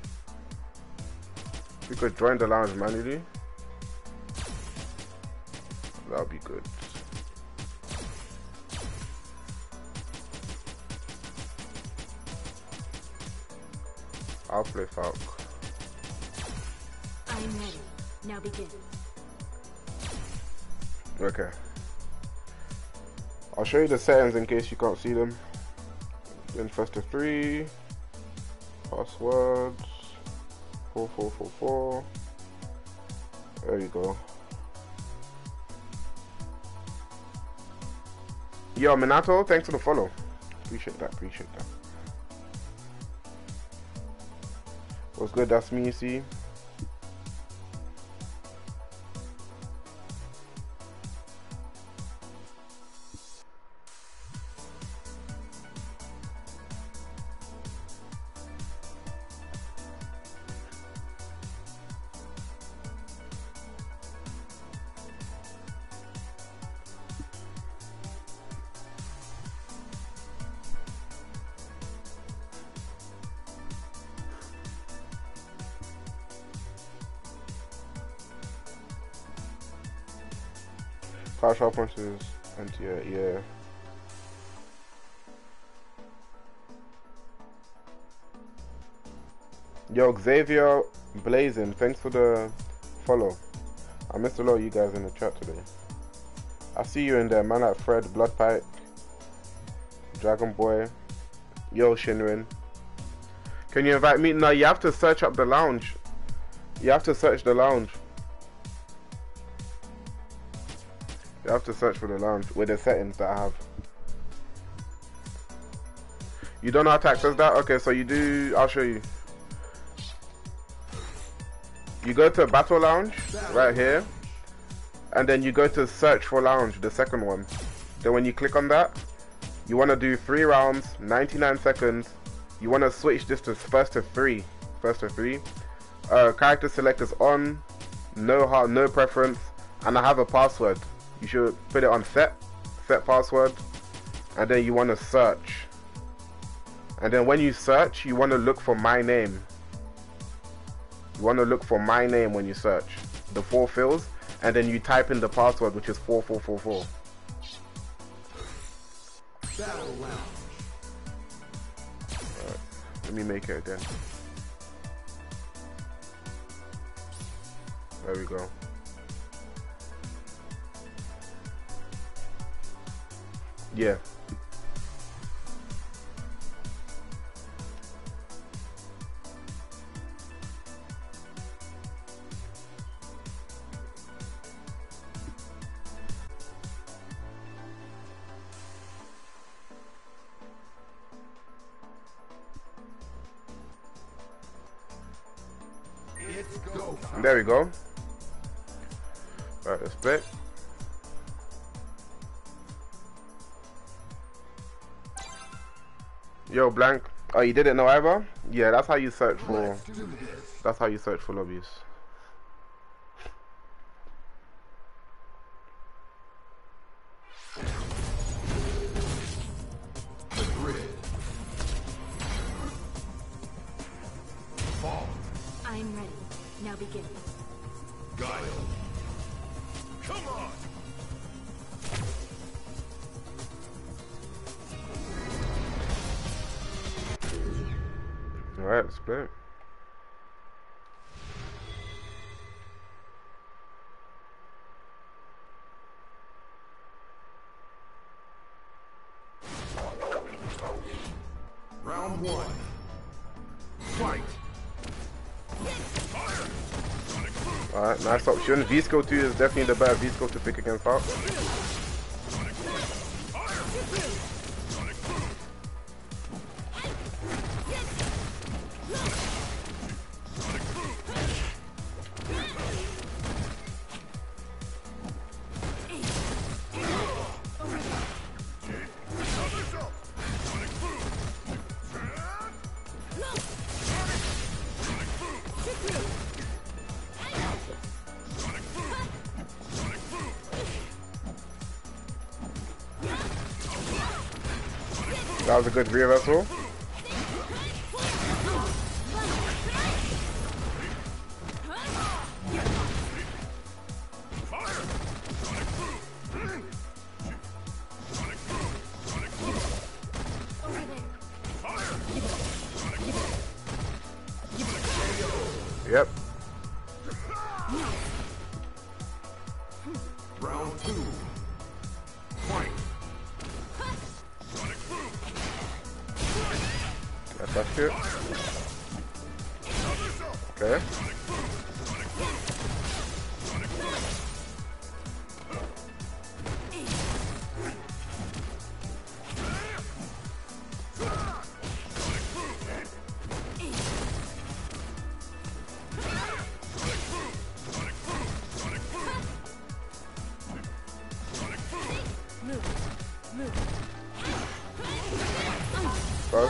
you could join the lounge manually. That would be good. I'll play Falk. I am ready. Now begin. Okay. I'll show you the settings in case you can't see them. Then first to 3. Passwords. 4444. There you go. Yo, Minato, thanks for the follow. Appreciate that, appreciate that. What's good? That's me, you see. 5 sharp punches, anti-air, yeah. Yo, Xavier Blazing, thanks for the follow. I missed a lot of you guys in the chat today. I see you in there, man, like Fred, Bloodpike, Dragon Boy. Yo, Shinrin. Can you invite me? No, you have to search up the lounge. You have to search the lounge. You have to search for the lounge with the settings that I have. You don't know how to access that? Okay, so you do, I'll show you. You go to Battle Lounge, right here. And then you go to Search for Lounge, the second one. Then when you click on that, you want to do 3 rounds, 99 seconds. You want to switch this to first to 3. Character select is on, no preference, and I have a password. You should put it on set password, and then you want to search. And then when you search, you want to look for my name. You want to look for my name when you search, the 4philzz, and then you type in the password, which is 4444. Alright, let me make it again. There we go. Yeah. There we go. Alright, let's play. Yo, Blank. Oh, you didn't know either? Yeah, that's how you search for. That's how you search for lobbies. I'm ready. Now begin. Guile. Come on. Alright, let's play it. Round 1. Fight. Alright, nice option. V-Skill 2 is definitely the better V-Skill to pick against Falk. That was a good reversal. Yep. Round 2. Fight. That's it. Okay. Go.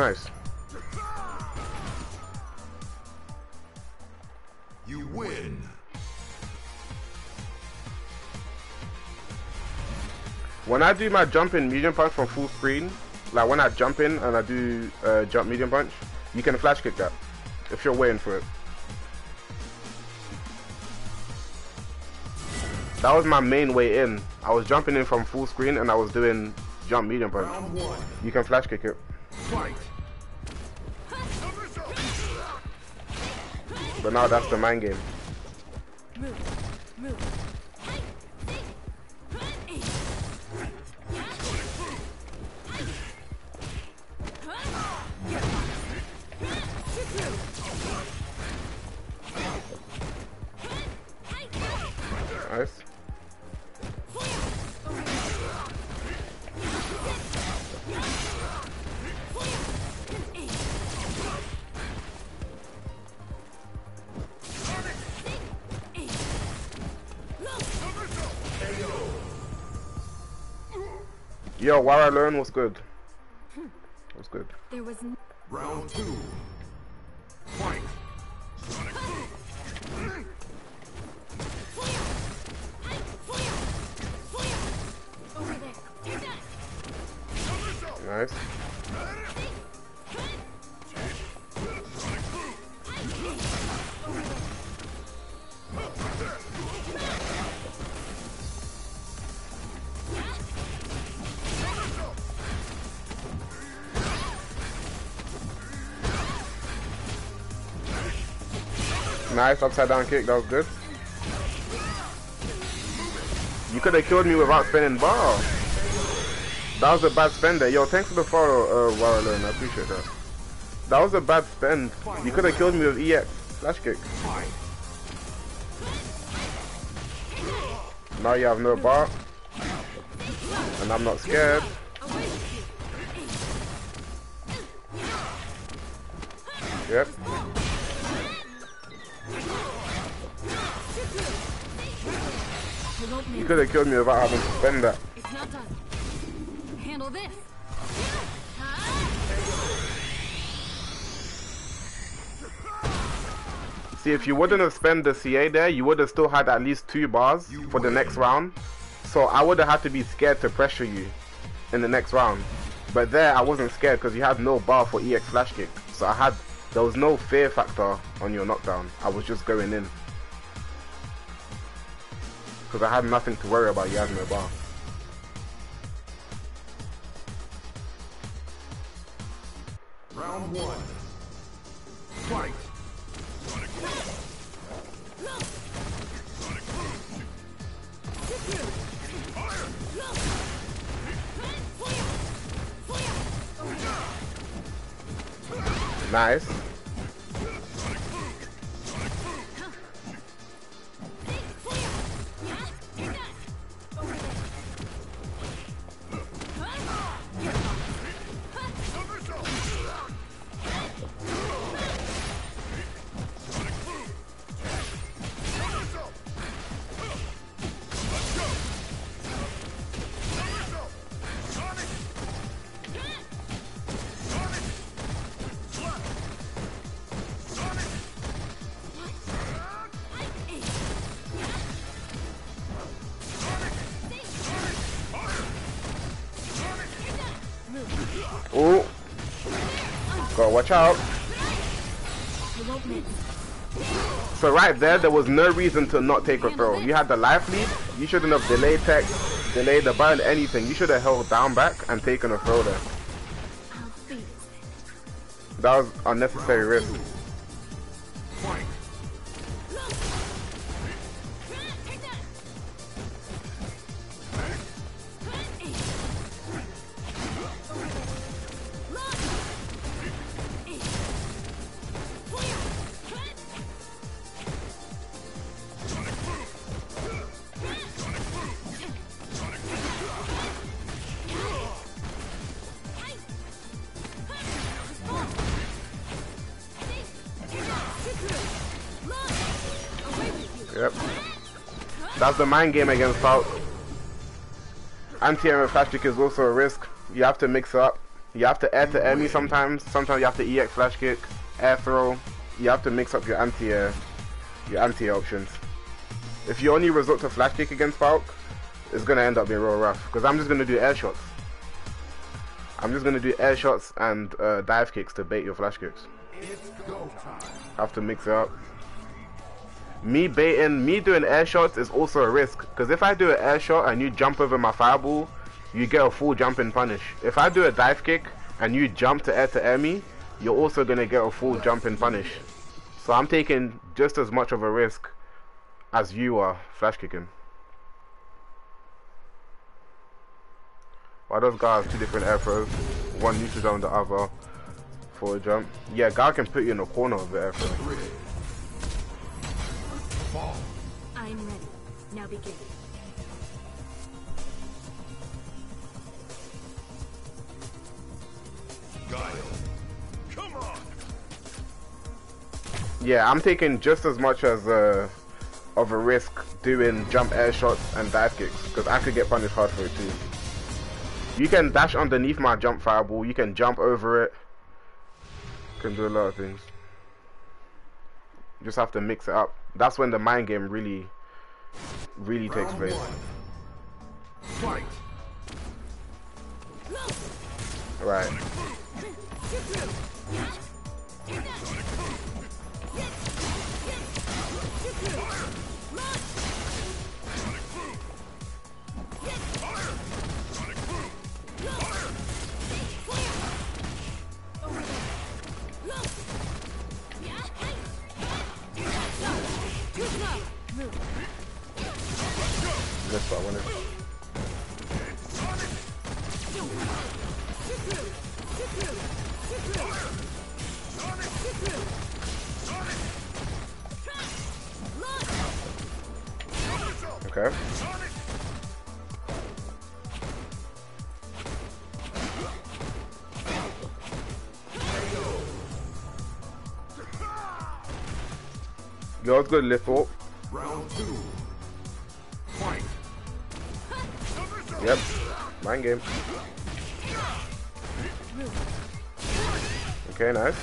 Nice. You win. When I do my jump in medium punch from full screen, like when I jump in and I do jump medium punch, you can flash kick that if you're waiting for it. That was my main way in. I was jumping in from full screen and I was doing jump medium punch. Round one. You can flash kick it. Fight. But now that's the mind game. Nice. Yo, what I learned was good. Was good. There was Round two. Fight. over there. Take that. Nice. Nice upside down kick, that was good. You could have killed me without spinning bar. That was a bad spend there. Yo, thanks for the follow, Warren. I appreciate that. That was a bad spend. You could have killed me with EX. Flash kick. Now you have no bar. And I'm not scared. Yep. You could have killed me without having to spend that. It's not done. Handle this. See, if you wouldn't have spent the CA there, you would have still had at least 2 bars for the next round. So I would have had to be scared to pressure you in the next round. But there, I wasn't scared because you had no bar for EX flash kick. So there was no fear factor on your knockdown. I was just going in. Because I had nothing to worry about, you had no bar. Round one. Fight. Nice. Oh, gotta watch out. So right there was no reason to not take a throw. You had the life lead. You shouldn't have delayed tech, delayed the burn, anything. You should have held down back and taken a throw there. That was unnecessary risk. Yep. That's the mind game against Fault. Anti-air flash kick is also a risk. You have to mix it up. You have to air to air me sometimes. Sometimes you have to EX flash kick, air throw. You have to mix up your anti-air options. If you only resort to flash kick against Falk, it's gonna end up being real rough. Because I'm just gonna do air shots. I'm just gonna do air shots and dive kicks to bait your flash kicks. Have to mix it up. Me doing air shots is also a risk. Because if I do an air shot and you jump over my fireball, you get a full jump and punish. If I do a dive kick and you jump to air me, you're also gonna get a full jump and punish. So I'm taking just as much of a risk as you are flash kicking. Why does Guile have two different air throws? One neutral zone, the other for a jump. Yeah, Guile can put you in the corner of the air throw. I'm ready. Now begin. Guile. Come on. Yeah, I'm taking just as much as of a risk doing jump air shots and dive kicks because I could get punished hard for it too. You can dash underneath my jump fireball. You can jump over it. You can do a lot of things. You just have to mix it up. That's when the mind game really takes place. Fight. Right. That's what I wanted. Okay. Yo, it's good, lift up. Round 2. Fight. Yep. Mind game. Okay, nice.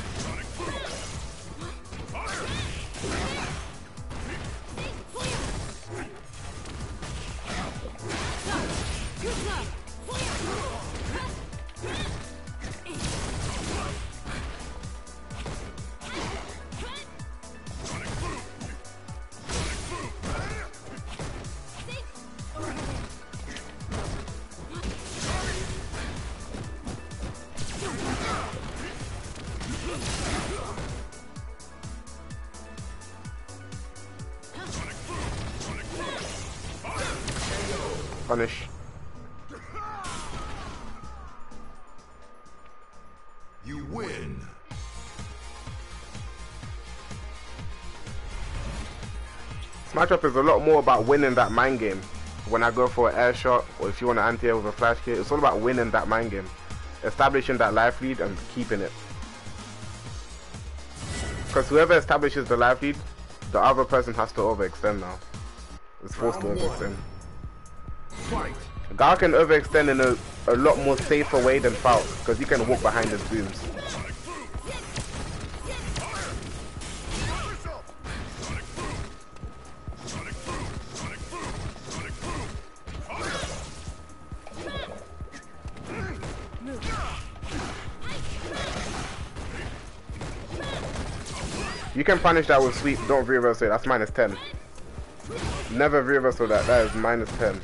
Punish. You win. This matchup is a lot more about winning that mind game. When I go for an air shot, or if you want to anti-air with a flash kick, it's all about winning that mind game. Establishing that life lead and keeping it. Because whoever establishes the life lead, the other person has to overextend now. It's forced to overextend. Fight. Guile can overextend in a lot more safer way than Falk, because he can walk behind his booms. You can punish that with sweep, don't reverse it, that's minus 10. Never reversal that, that is minus 10.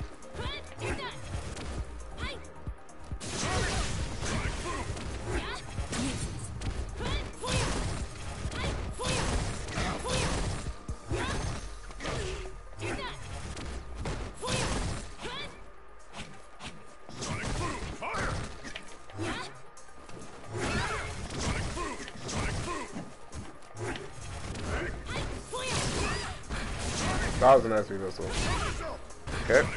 That was a nice reversal. Okay.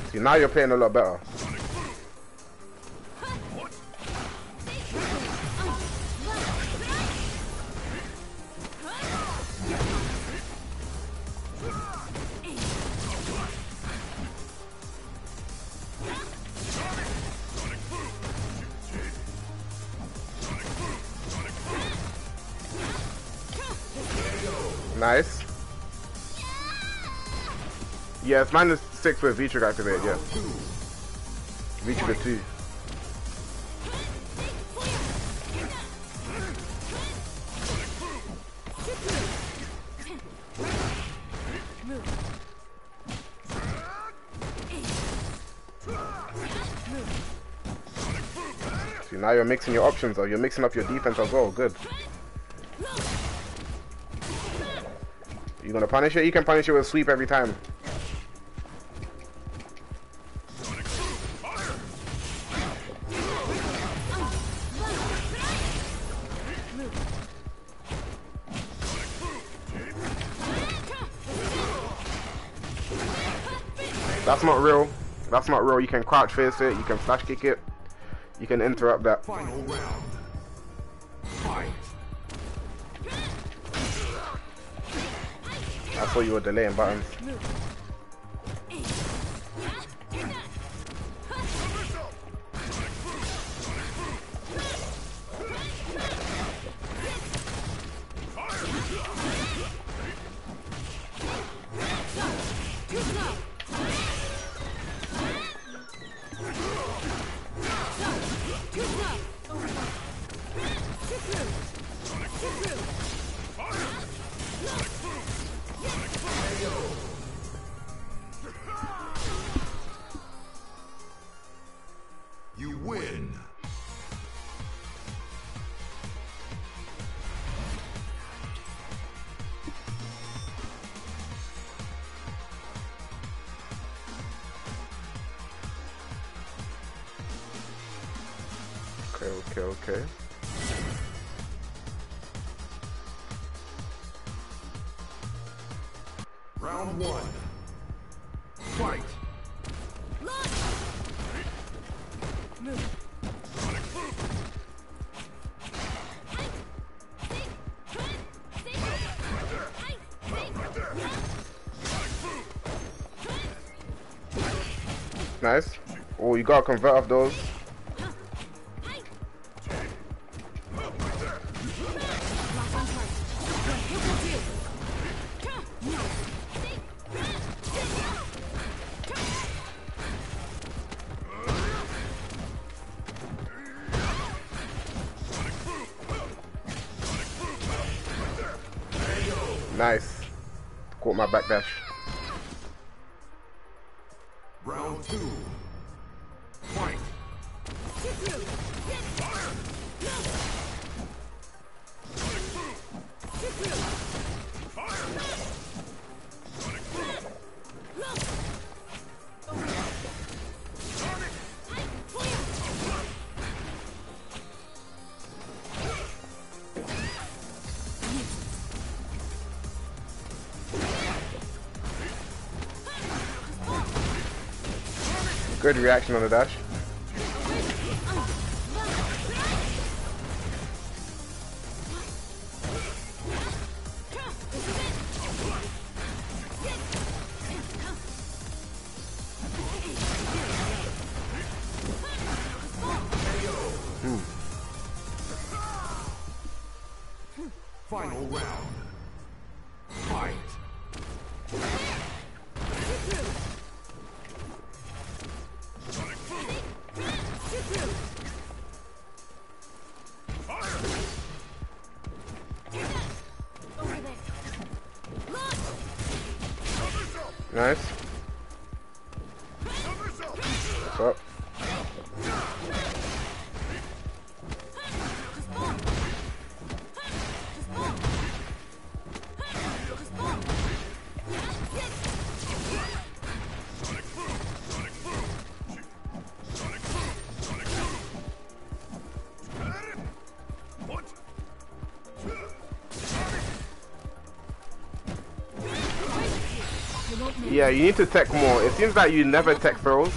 See, now you're playing a lot better. Nice. Yeah, it's -6 with V-Trigger activated, yeah. V-Trigger 2. See, now you're mixing your options, though. You're mixing up your defense as well. Good. You gonna punish it? You can punish it with sweep every time. That's not real. That's not real. You can crouch face it. You can flash kick it. You can interrupt that. Final round. Fight. I thought you were delaying buttons. You win. Okay. Round 1. Fight. Nice. Oh, you gotta convert off those. Nice. Caught my backdash. Round 2. Fight. Good reaction on the dash. Final round. Fight. Nice. What's up? Yeah, you need to tech more. It seems like you never tech throws.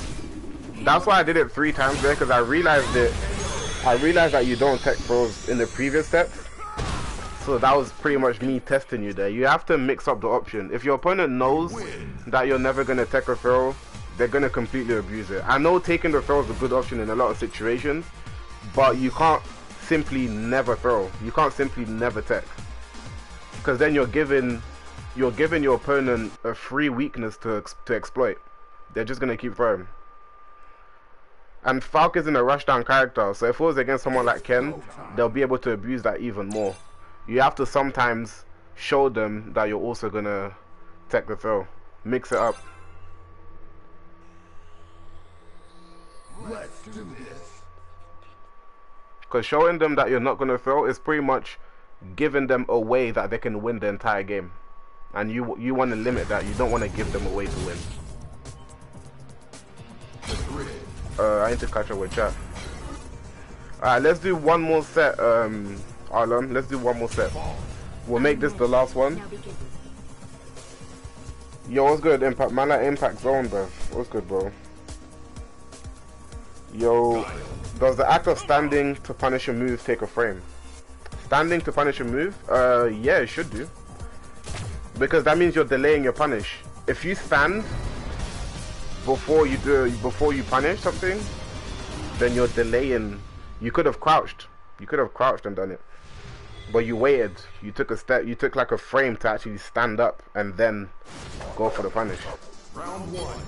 That's why I did it 3 times there, because I realized that you don't tech throws in the previous steps. So that was pretty much me testing you there. You have to mix up the option. If your opponent knows that you're never gonna tech a throw, they're gonna completely abuse it. I know taking the throw is a good option in a lot of situations, but you can't simply never throw. You can't simply never tech, because then you're giving you're giving your opponent a free weakness to exploit. They're just gonna keep throwing. And Falk isn't a rushdown character, so if it was against someone like Ken, they'll be able to abuse that even more. You have to sometimes show them that you're also gonna tech the throw. Mix it up. Let's do this. Because showing them that you're not gonna throw is pretty much giving them a way that they can win the entire game. And you want to limit that. You don't want to give them a way to win. I need to catch up with chat. Alright, let's do one more set, Aarlong. Let's do one more set. We'll make this the last one. Yo, what's good, Impact? Man, that Impact Zone, bro. What's good, bro? Yo, does the act of standing to punish a move take a frame? Standing to punish a move? Yeah, it should do. Because that means you're delaying your punish. If you stand before you punish something, then you're delaying. You could have crouched. You could have crouched and done it. But you waited. You took a step. You took like a frame to actually stand up and then go for the punish. Round one.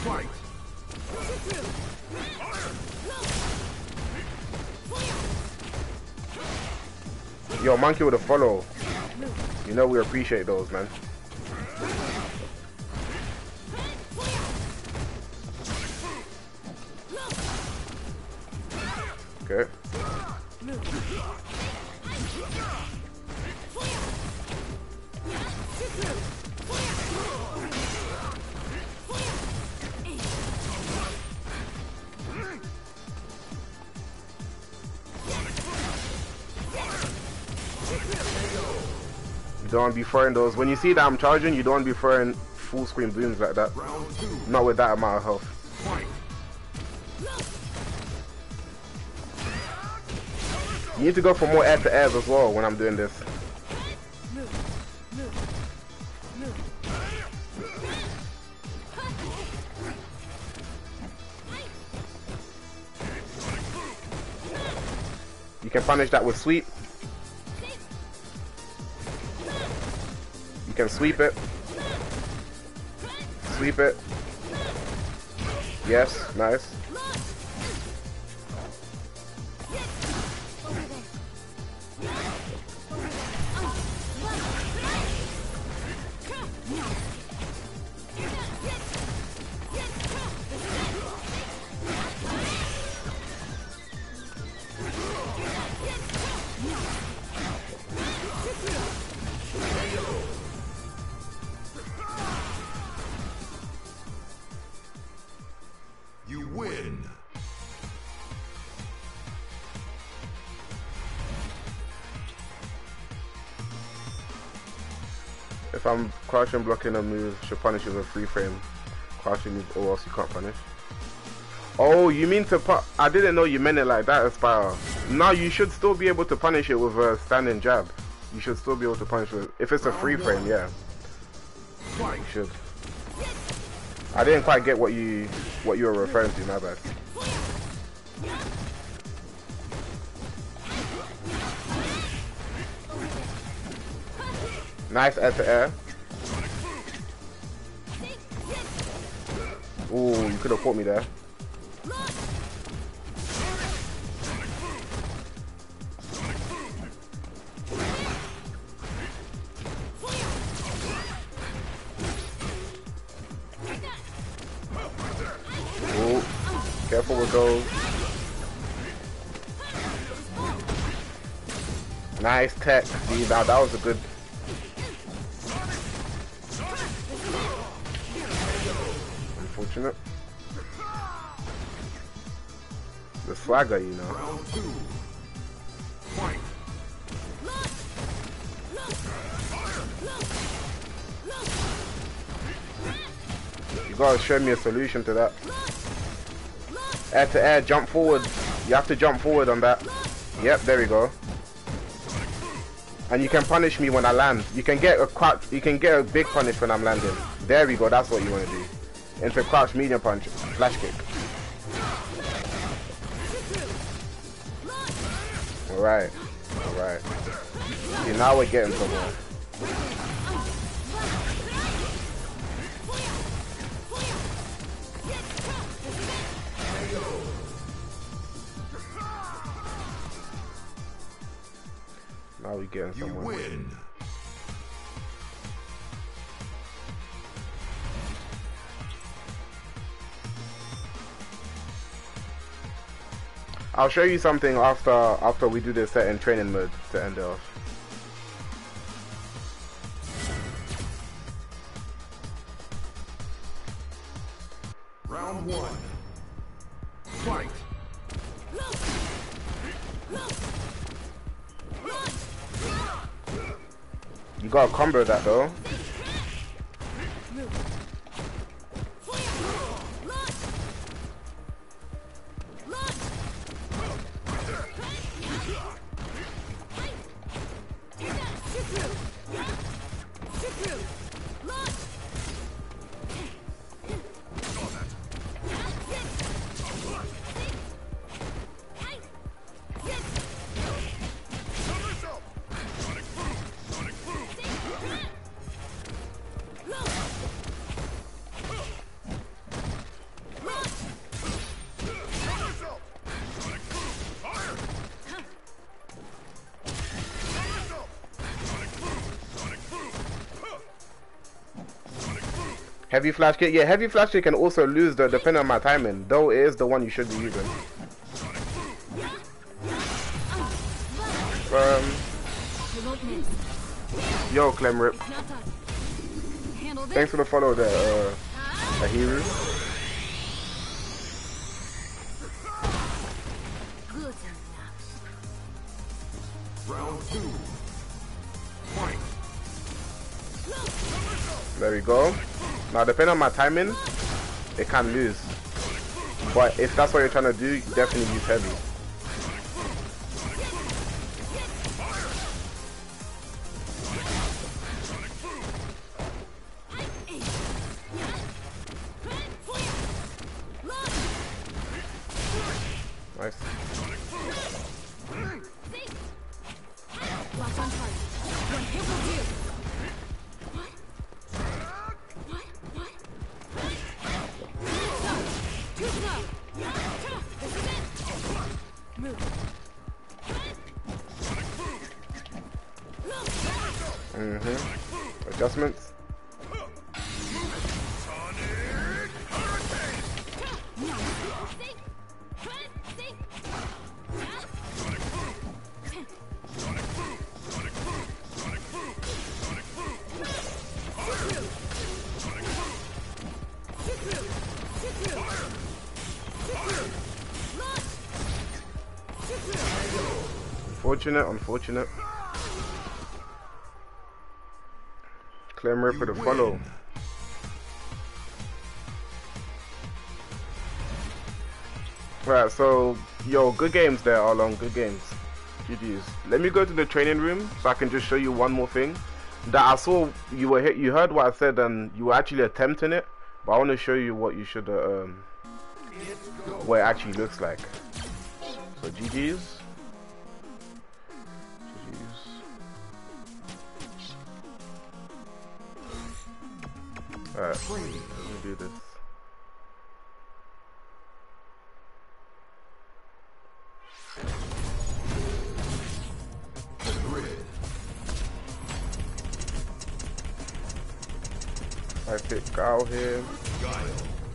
Fight. Yo, monkey with a follow. You know we appreciate those, man. Okay. You don't want to be throwing those. When you see that I'm charging, you don't want to be throwing full screen booms like that. Not with that amount of health. You need to go for more air to airs as well when I'm doing this. You can punish that with sweep. You can sweep it. Sweep it. Yes, nice. You win. If I'm crouching blocking a move, should punish with a free frame. Crouching move or else you can't punish. Oh, you mean to put? I didn't know you meant it like that, Aspire. No, you should still be able to punish it with a standing jab. You should still be able to punish it. If it's a free frame, yeah. You should. I didn't quite get what you were referring to, my bad. Nice air to air. Ooh, you could have caught me there. Ooh, careful with those. Nice tech. See, that was a good. Unfortunate. The swagger, you know. Round two. Fight. You gotta show me a solution to that. Air to air, jump forward. You have to jump forward on that. Yep, there we go. And you can punish me when I land. You can get a big punish when I'm landing. There we go, that's what you want to do. Into crouch medium punch, flash kick. Alright. Alright. See, now we're getting somewhere. getting You somewhere. win. I'll show you something after we do this set in training mode to end it off. Round one. Fight. You gotta combo that though. Heavy flash kick, yeah, heavy flash kick can also lose the depending on my timing, though it is the one you should be using. Yo, Clem Rip. Thanks for the follow there, Ahiru. Round two. Fight. There we go. Now, depending on my timing, it can lose. But if that's what you're trying to do, definitely use heavy. Nice. Adjustments. Unfortunate. Clem for the follow. Right, so yo, good games there, Aarlong, good games. GG's. Let me go to the training room so I can just show you one more thing. That I saw you were you heard what I said and you were actually attempting it, but I want to show you what you should what it actually looks like. So GG's. Alright, let me do this. I pick guile here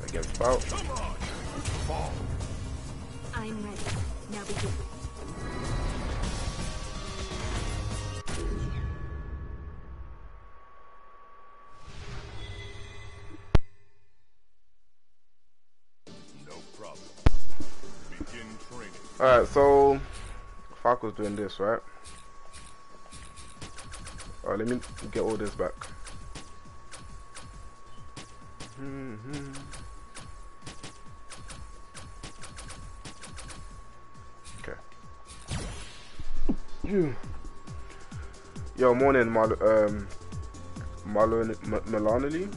against Bout. I'm ready. Now begin. Alright, so 4philzz doing this, right? Alright, let me get all this back. Okay. Yo, morning, Melanoli.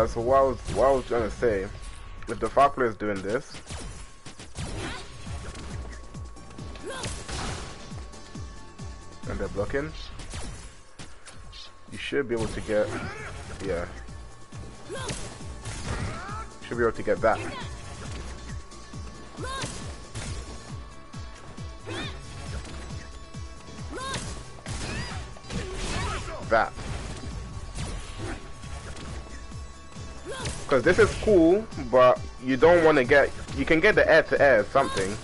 So what I was trying to say, if the 4philzz is doing this, and they're blocking, you should be able to get, yeah, should be able to get that. that. Because this is cool, but you don't want to get... You can get the air-to-air something.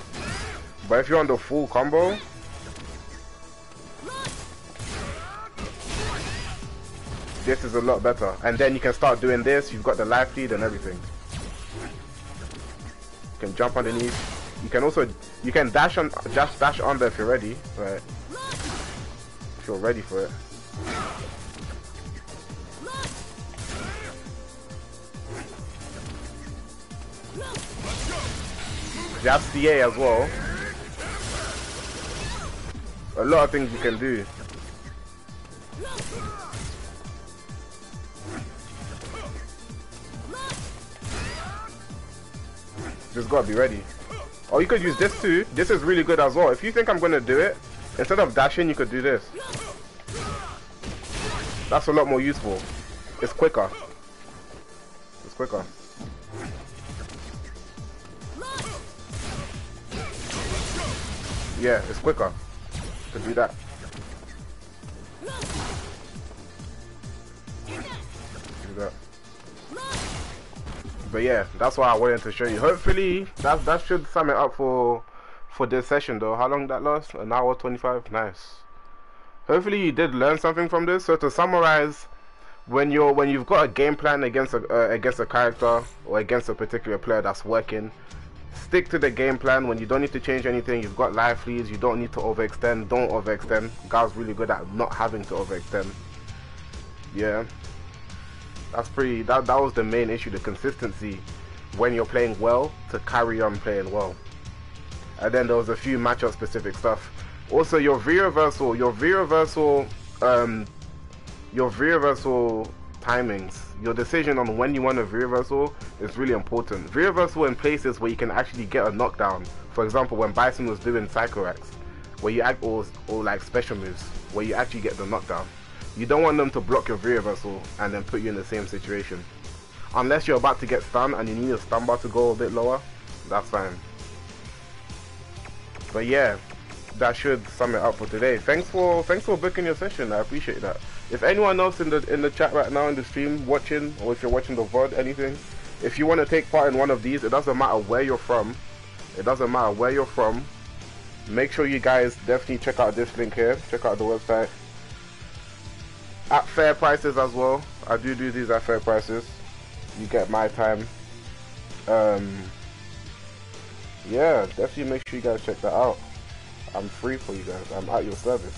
But if you're on the full combo... This is a lot better. And then you can start doing this. You've got the life lead and everything. You can jump underneath. You can also... You can dash on... Just dash under if you're ready. Right. If you're ready for it. You have CA as well. A lot of things you can do. Just gotta be ready. Or you could use this too. This is really good as well. If you think I'm gonna do it, instead of dashing, you could do this. That's a lot more useful. It's quicker. It's quicker. Yeah, it's quicker to do that. Do that. But yeah, that's why I wanted to show you. Hopefully, that should sum it up for this session though. How long did that last? An hour 25. Nice. Hopefully you did learn something from this. So to summarize, when you've got a game plan against a character or against a particular player that's working, stick to the game plan. When you don't need to change anything, you've got life leads, you don't need to overextend. Don't overextend. Guy's really good at not having to overextend. Yeah, that's pretty. That was the main issue, the consistency when you're playing well to carry on playing well. And then there was a few matchup specific stuff. Also, your V-reversal timings, your decision on when you want a V-reversal is really important. V-reversal in places where you can actually get a knockdown. For example, when Bison was doing Psycho X, where you act or like special moves, where you actually get the knockdown. You don't want them to block your V-reversal and then put you in the same situation. Unless you're about to get stunned and you need a stun bar to go a bit lower, that's fine. But yeah, that should sum it up for today. Thanks for booking your session. I appreciate that. If anyone else in the chat right now in the stream watching, or if you're watching the VOD, anything, if you want to take part in one of these, it doesn't matter where you're from. It doesn't matter where you're from. Make sure you guys definitely check out this link here. Check out the website. At fair prices as well. I do these at fair prices. You get my time. Yeah, definitely make sure you guys check that out. I'm free for you guys. I'm at your service.